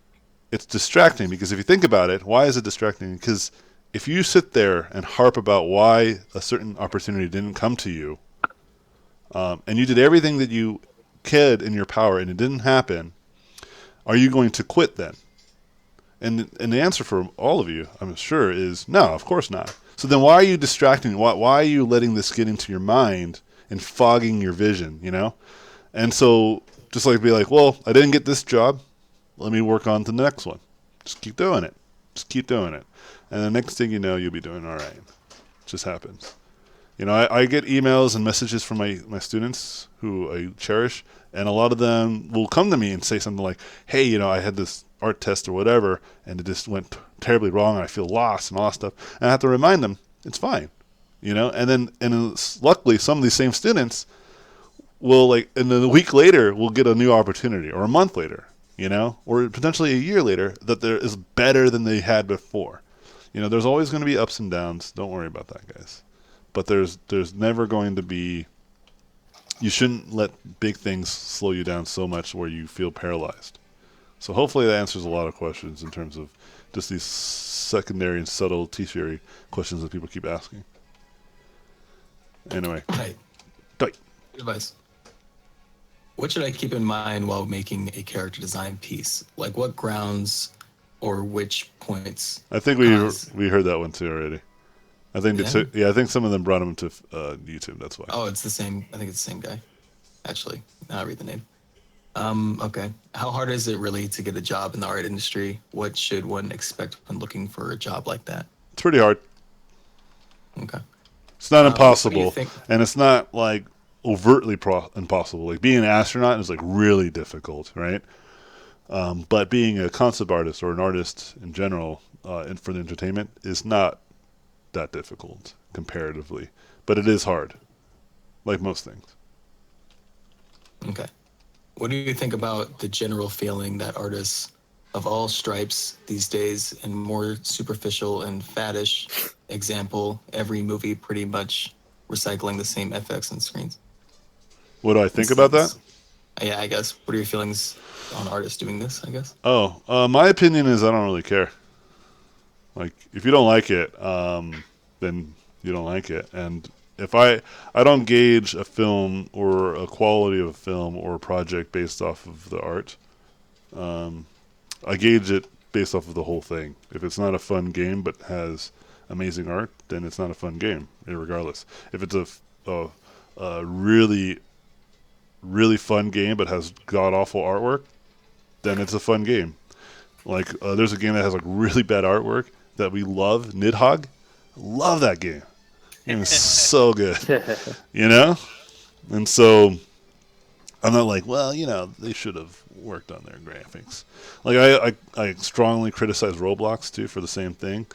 it's distracting because if you think about it, why is it distracting? Because if you sit there and harp about why a certain opportunity didn't come to you, and you did everything that you could in your power and it didn't happen, are you going to quit then? And the answer for all of you, I'm sure, is no, of course not. So then why are you distracting? Why are you letting this get into your mind and fogging your vision, you know? And so just like be like, well, I didn't get this job. Let me work on to the next one. Just keep doing it. Just keep doing it. And the next thing you know, you'll be doing all right. It just happens. You know, I get emails and messages from my students who I cherish, and a lot of them will come to me and say something like, hey, you know, I had this art test or whatever, and it just went terribly wrong, and I feel lost and all that stuff. And I have to remind them, it's fine. You know, and then luckily some of these same students will, and then a week later, will get a new opportunity, or a month later, you know, or potentially a year later, that there is better than they had before. You know, there's always going to be ups and downs. Don't worry about that, guys. But there's never going to be, you shouldn't let big things slow you down so much where you feel paralyzed. So hopefully that answers a lot of questions in terms of just these secondary and subtle tertiary questions that people keep asking. Anyway. Hey. Tight. Advice. What should I keep in mind while making a character design piece? Like what grounds or which points? I think we heard that one too already. I think I think some of them brought them to YouTube. That's why. Oh, it's the same. I think it's the same guy. Actually, now I read the name. Okay. How hard is it really to get a job in the art industry? What should one expect when looking for a job like that? It's pretty hard. Okay. It's not What do you impossible, think? and it's not like overtly impossible. Like being an astronaut is like really difficult, right? But being a concept artist or an artist in general, and for the entertainment, is not that difficult comparatively. But it is hard, like most things. Okay. What do you think about the general feeling that artists of all stripes these days, and more superficial and faddish example, every movie pretty much recycling the same FX and screens? What do I think about that? Yeah, I guess. What are your feelings on artists doing this, I guess? Oh, my opinion is I don't really care. Like, if you don't like it, then you don't like it. And if I don't gauge a film or a quality of a film or a project based off of the art. I gauge it based off of the whole thing. If it's not a fun game but has amazing art, then it's not a fun game, regardless. If it's a really, really fun game but has god awful artwork, then it's a fun game. Like there's a game that has like really bad artwork that we love, Nidhogg. Love that game. It is so good, you know. And so I'm not like, well, they should have worked on their graphics. Like I strongly criticize Roblox too for the same thing,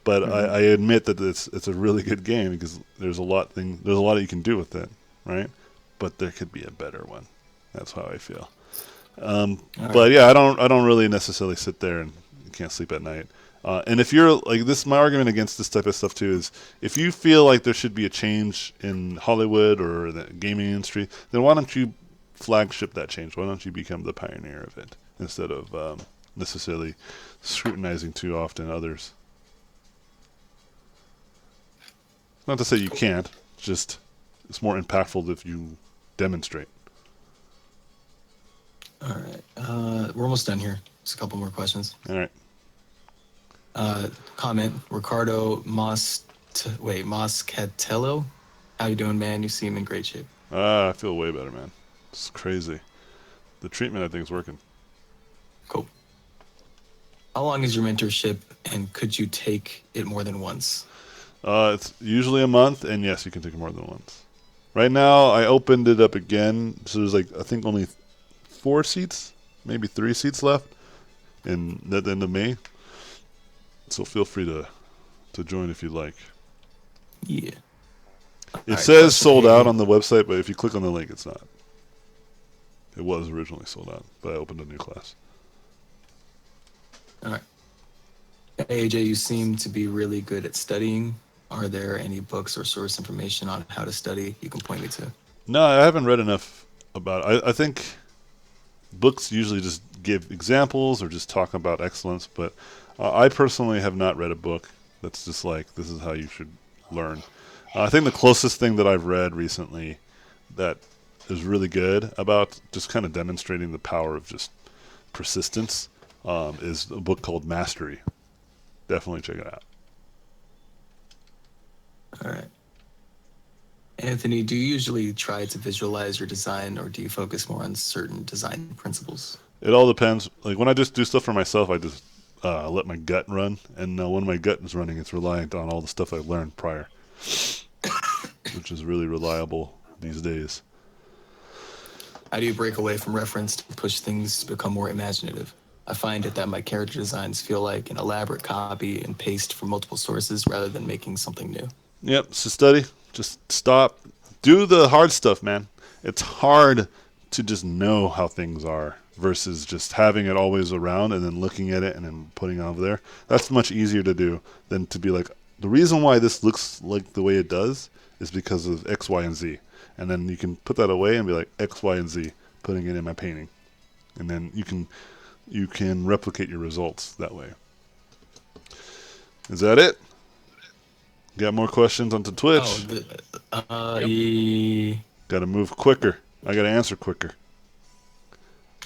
but I admit that it's a really good game because there's a lot you can do with it, right? But there could be a better one. That's how I feel. But yeah, I don't really necessarily sit there and can't sleep at night. And if you're like this, my argument against this type of stuff too is if you feel like there should be a change in Hollywood or the gaming industry, then why don't you flagship that change? Why don't you become the pioneer of it instead of necessarily scrutinizing too often others? Not to say you can't, just it's more impactful if you demonstrate. All right. We're almost done here. Just a couple more questions. All right. Comment, Ricardo Moscatello. How you doing, man? You seem in great shape. I feel way better, man. It's crazy. The treatment, I think, is working. Cool. How long is your mentorship, and could you take it more than once? It's usually a month, and yes, you can take it more than once. Right now, I opened it up again, so there's I think only 4 seats, maybe 3 seats left at the end of May. So feel free to join if you'd like. Yeah. It says sold out on the website, but if you click on the link, it's not. It was originally sold out, but I opened a new class. All right. Hey, AJ, you seem to be really good at studying. Are there any books or source information on how to study you can point me to? No, I haven't read enough about it. I think books usually just give examples or just talk about excellence, but I personally have not read a book that's just like, this is how you should learn. I think the closest thing that I've read recently that is really good about just kind of demonstrating the power of just persistence is a book called Mastery. Definitely check it out. All right. Anthony, do you usually try to visualize your design, or do you focus more on certain design principles? It all depends. Like when I just do stuff for myself, I just let my gut run, and when my gut is running, it's reliant on all the stuff I've learned prior, which is really reliable these days. How do you break away from reference to push things to become more imaginative? I find it that my character designs feel like an elaborate copy and paste from multiple sources rather than making something new. Yep, so study. Just stop. Do the hard stuff, man. It's hard to just know how things are versus just having it always around and then looking at it and then putting it over there. That's much easier to do than to be like, the reason why this looks like the way it does is because of X, Y, and Z. And then you can put that away and be like, X, Y, and Z, putting it in my painting. And then you can replicate your results that way. Is that it? Got more questions onto Twitch? Got to move quicker. I got to answer quicker.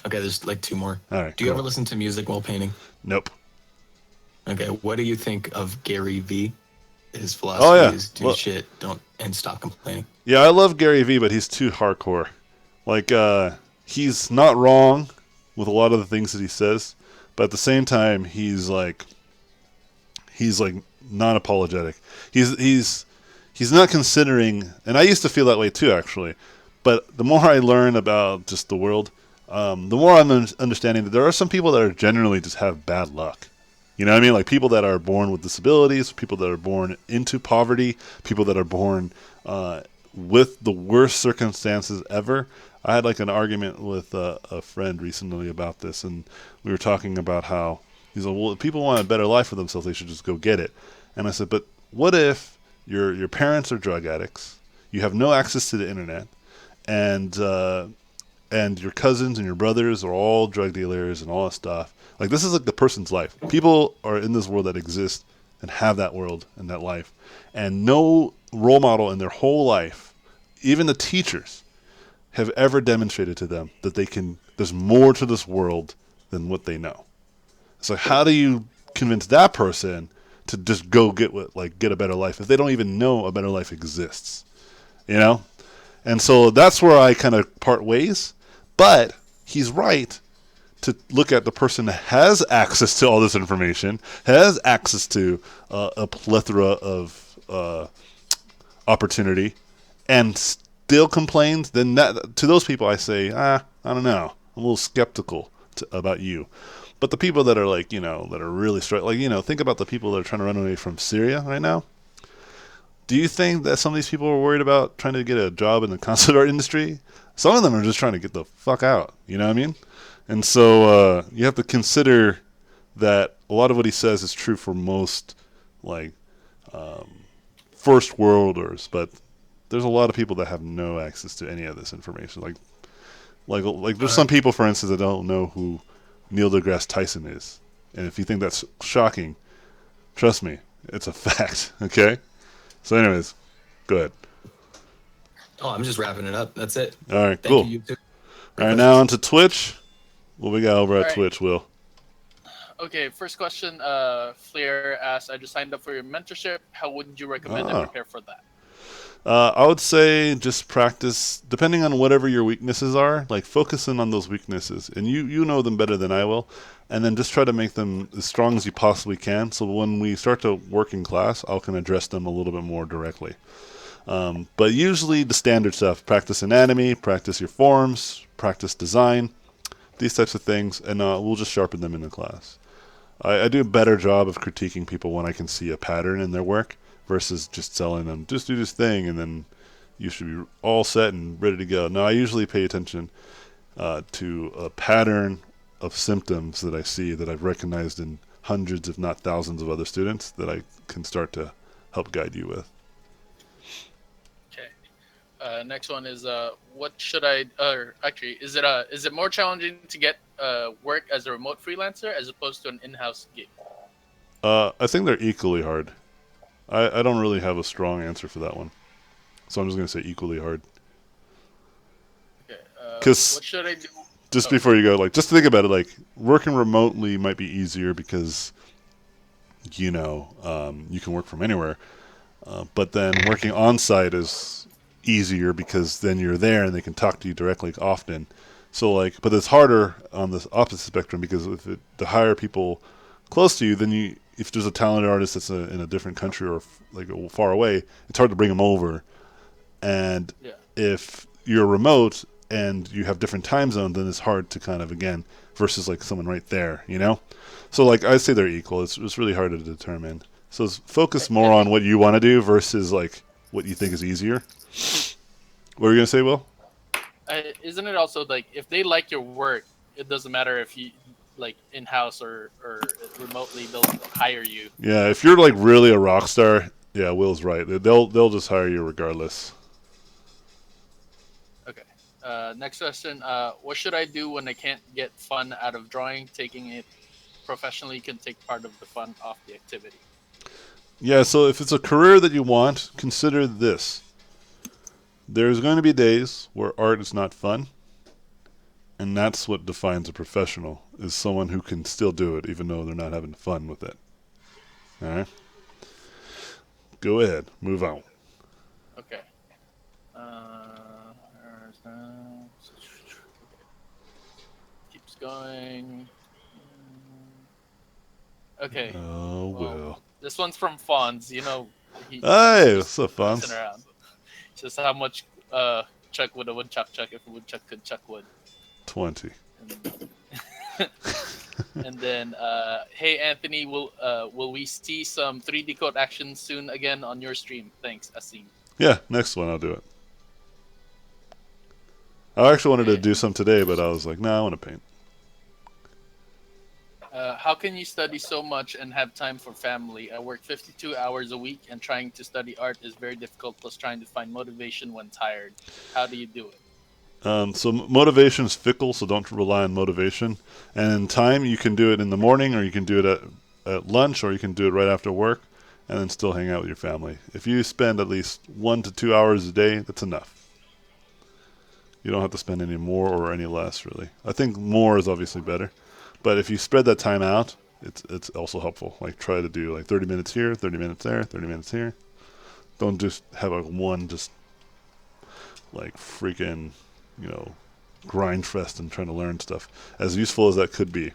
Okay, there's like 2 more. All right. Do you ever listen to music while painting? Nope. Okay, what do you think of Gary V? His philosophy is do shit, don't, and stop complaining. Yeah, I love Gary V, but he's too hardcore. Like, he's not wrong with a lot of the things that he says, but at the same time, he's like non-apologetic. He's not considering, and I used to feel that way too, actually. But the more I learn about just the world, the more I'm understanding that there are some people that are generally just have bad luck. You know what I mean? Like people that are born with disabilities, people that are born into poverty, people that are born with the worst circumstances ever. I had like an argument with a friend recently about this, and we were talking about how he's like, well, if people want a better life for themselves, they should just go get it. And I said, but what if your parents are drug addicts, you have no access to the internet, and your cousins and your brothers are all drug dealers and all that stuff. Like this is like the person's life. People are in this world that exist and have that world and that life, and no role model in their whole life, even the teachers, have ever demonstrated to them that there's more to this world than what they know. So how do you convince that person to just go get a better life if they don't even know a better life exists? You know? And so that's where I kind of part ways. But he's right to look at the person that has access to all this information, has access to a plethora of opportunity, and still complains. Then to those people I say, I don't know. I'm a little skeptical about you. But the people that are like, that are really straight, like, think about the people that are trying to run away from Syria right now. Do you think that some of these people are worried about trying to get a job in the concert art industry? Some of them are just trying to get the fuck out. You know what I mean? And so you have to consider that a lot of what he says is true for most, like, first worlders. But there's a lot of people that have no access to any of this information. Like there's some people, for instance, that don't know who Neil deGrasse Tyson is. And if you think that's shocking, trust me, it's a fact. Okay? So anyways, go ahead. Oh, I'm just wrapping it up. That's it. All right, Thank cool. you, YouTube. All right, now on to Twitch. What we got over at All right. Twitch, Will? Okay, first question. Flair asked, I just signed up for your mentorship. How would you recommend I prepare for that? I would say just practice, depending on whatever your weaknesses are, like focusing on those weaknesses. And you know them better than I will. And then just try to make them as strong as you possibly can. So when we start to work in class, I can address them a little bit more directly. But usually the standard stuff, practice anatomy, practice your forms, practice design, these types of things, and we'll just sharpen them in the class. I do a better job of critiquing people when I can see a pattern in their work versus just telling them, just do this thing, and then you should be all set and ready to go. No, I usually pay attention to a pattern of symptoms that I see that I've recognized in hundreds, if not thousands, of other students that I can start to help guide you with. Next one is what should I? Or actually, is it more challenging to get work as a remote freelancer as opposed to an in-house gig? I think they're equally hard. I don't really have a strong answer for that one, so I'm just gonna say equally hard. Okay. Because what should I do? Just before you go, like, just think about it. Like, working remotely might be easier because you can work from anywhere. But then working on site is easier because then you're there and they can talk to you directly often. So but it's harder on the opposite spectrum because to hire people close to you, then if there's a talented artist that's in a different country or far away, it's hard to bring them over. And if you're remote and you have different time zones, then it's hard to kind of, again, versus someone right there, So I say they're equal. It's really hard to determine. So focus more on what you want to do versus what you think is easier. What were you gonna say, Will? Isn't it also if they like your work, it doesn't matter if you in-house or remotely, they'll hire you. Yeah, if you're really a rock star, yeah, Will's right. They'll just hire you regardless. Okay. Next question. What should I do when I can't get fun out of drawing? Taking it professionally can take part of the fun off the activity. Yeah, so if it's a career that you want, consider this. There's going to be days where art is not fun, and that's what defines a professional, is someone who can still do it even though they're not having fun with it. All right? Go ahead. Move on. Okay. going. Okay. Oh, Will. This one's from Fonz. You know, he Hey, just what's up, messing Fonz? around. Just how much Chuck would a woodchuck chuck if a woodchuck could chuck wood. 20. And then, hey Anthony, will we see some 3D code action soon again on your stream? Thanks, Asim. Yeah, next one I'll do it. I actually wanted to Okay. do some today, but I was like, nah, I want to paint. How can you study so much and have time for family? I work 52 hours a week, and trying to study art is very difficult. Plus, trying to find motivation when tired. How do you do it? So motivation is fickle, so don't rely on motivation. And in time, you can do it in the morning, or you can do it at lunch, or you can do it right after work, and then still hang out with your family. If you spend at least 1 to 2 hours a day, that's enough. You don't have to spend any more or any less, really. I think more is obviously better, but if you spread that time out, it's also helpful. Like try to do like 30 minutes here, 30 minutes there, 30 minutes here. Don't just have a one just like freaking, you know, grind fest and trying to learn stuff. As useful as that could be.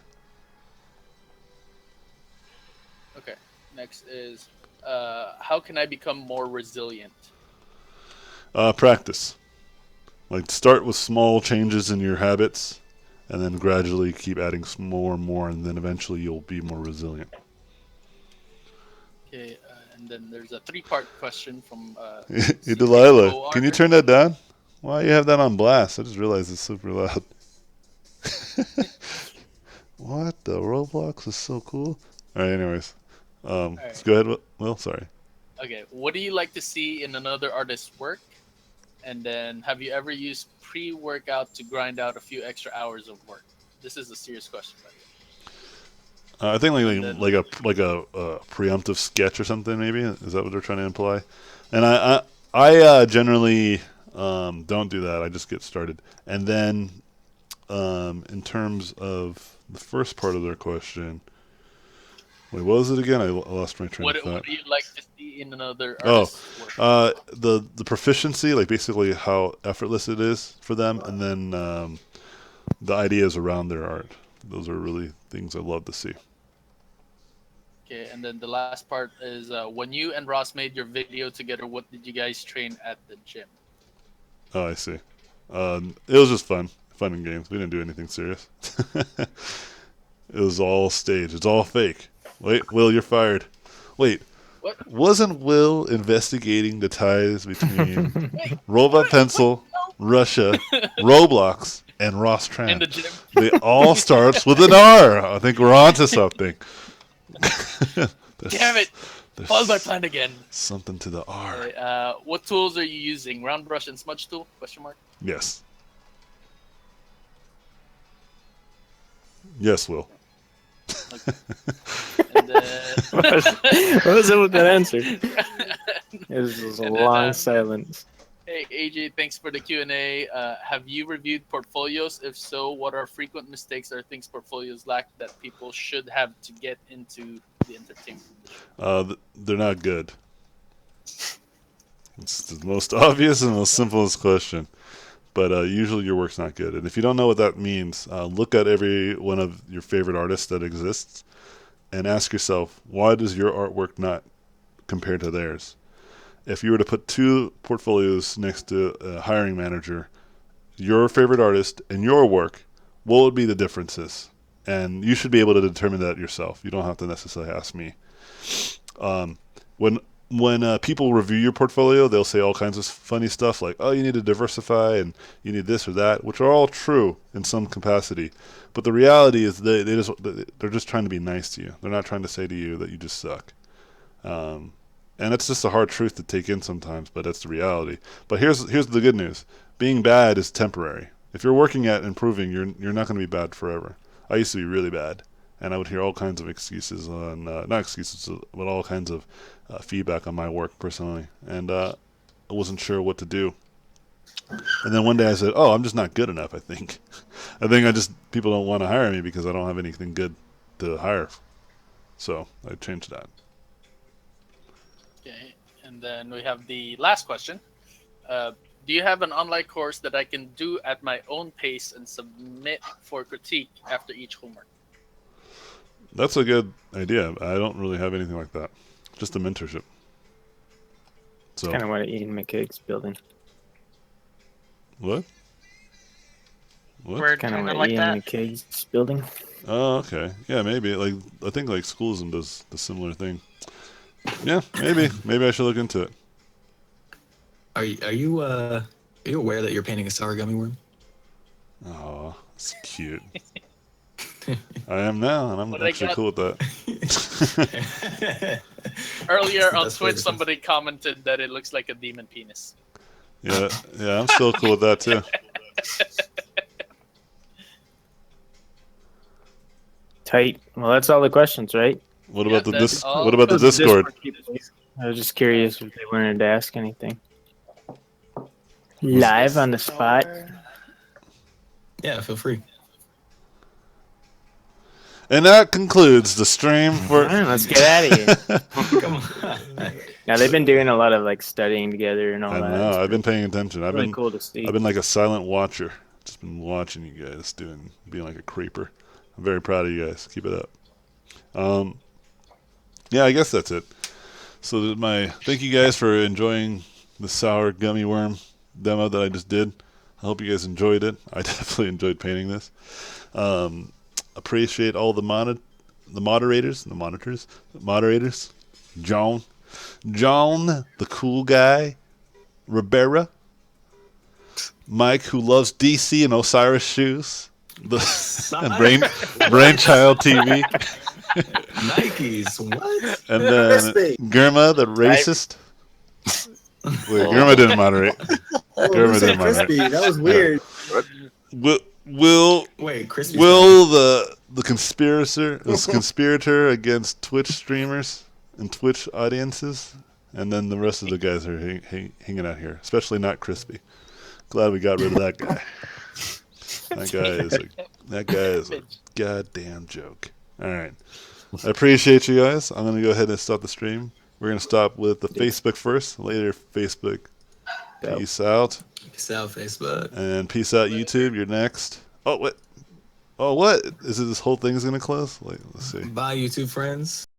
Okay. Next is, how can I become more resilient? Practice. Like start with small changes in your habits, and then gradually keep adding some more and more, and then eventually you'll be more resilient. Okay, and then there's a 3-part question from. Hey, Delilah, can you turn that down? Why you have that on blast? I just realized it's super loud. What? The Roblox is so cool. All right, anyways. Let's go ahead. Will, sorry. Okay, what do you like to see in another artist's work? And then, have you ever used pre-workout to grind out a few extra hours of work? This is a serious question, by the way. I think like a preemptive sketch or something. Maybe is that what they're trying to imply? And I generally don't do that. I just get started. And then in terms of the first part of their question, wait, what was it again? I lost my train of thought. What do you like to see in another artist's work? The proficiency, like basically how effortless it is for them, and then the ideas around their art. Those are really things I love to see. Okay, and then the last part is when you and Ross made your video together, what did you guys train at the gym? Oh, I see. It was just fun and games. We didn't do anything serious. It was all staged. It's all fake. Wait, Will, you're fired. Wait, What? wasn't Will investigating the ties between Robot Pencil, Russia, Roblox, and Ross Tran? In the gym. They all starts with an R. I think we're on to something. Damn it! Followed my plan again. Something to the R. Okay, what tools are you using? Round brush and smudge tool? Question mark. Yes. Yes, Will. Okay. And then... What was it with that answer? It was just a And then, long silence. Hey AJ, thanks for the Q&A. Have you reviewed portfolios? If so, what are frequent mistakes or things portfolios lack that people should have to get into the entertainment industry? They're not good. It's the most obvious and most simplest question. But usually your work's not good. And if you don't know what that means, look at every one of your favorite artists that exists and ask yourself, why does your artwork not compare to theirs? If you were to put 2 portfolios next to a hiring manager, your favorite artist and your work, what would be the differences? And you should be able to determine that yourself. You don't have to necessarily ask me. When people review your portfolio, they'll say all kinds of funny stuff like, oh, you need to diversify and you need this or that, which are all true in some capacity. But the reality is they're just trying to be nice to you. They're not trying to say to you that you just suck. And it's just a hard truth to take in sometimes, but that's the reality. But here's the good news. Being bad is temporary. If you're working at improving, you're not going to be bad forever. I used to be really bad, and I would hear all kinds of excuses on, not excuses, but all kinds of feedback on my work personally, and I wasn't sure what to do. And then one day I said, oh, I'm just not good enough, I think. People don't want to hire me because I don't have anything good to hire. So I changed that. Okay, and then we have the last question. Do you have an online course that I can do at my own pace and submit for critique after each homework? That's a good idea. I don't really have anything like that. Just a mentorship. So Kind of what Ian McCaig's building. what? What? Word Kind of kinda what like Ian that. McCaig's building. Oh, okay. Yeah, maybe. Like I think like Schoolism does the similar thing. Yeah, maybe. Maybe I should look into it. Are you aware that you're painting a sour gummy worm? Oh, it's cute. I am now, and I'm But I actually got- cool with that. Earlier on That's Twitch, flavor. somebody commented that it looks like a demon penis. Yeah, I'm still cool with that too. Tight. Well, that's all the questions, right? What Yeah, about the that's all. What about the Discord? I was just curious if they wanted to ask anything. Live on the spot. Yeah, feel free. And that concludes the stream All for. right, let's get out of here. Come on. Now they've been doing a lot of like studying together and all I that. know. It's I've been paying attention. I've really been cool to see. I've been like a silent watcher. Just been watching you guys being like a creeper. I'm very proud of you guys. Keep it up. Yeah, I guess that's it. So thank you guys for enjoying the sour gummy worm demo that I just did. I hope you guys enjoyed it. I definitely enjoyed painting this. Appreciate all the moderators, John, the cool guy, Ribera, Mike, who loves DC and Osiris shoes, the Brainchild TV, Nikes, what? and then Crispy. Germa, the racist. Wait, Germa didn't moderate. Oh, Germa who's so didn't moderate. crispy? That was weird. Wait, Crispy. Will the conspirator against Twitch streamers and Twitch audiences, and then the rest of the guys are hanging out here, especially not Crispy. Glad we got rid of that guy. That guy is a goddamn joke. All right, I appreciate you guys. I'm gonna go ahead and stop the stream. We're gonna stop with the Facebook first. Later, Facebook. Peace out. Peace out, Facebook. And peace out, YouTube. You're next. Oh, what? Oh, what? Is it this whole thing is going to close? Let's see. Bye, YouTube friends.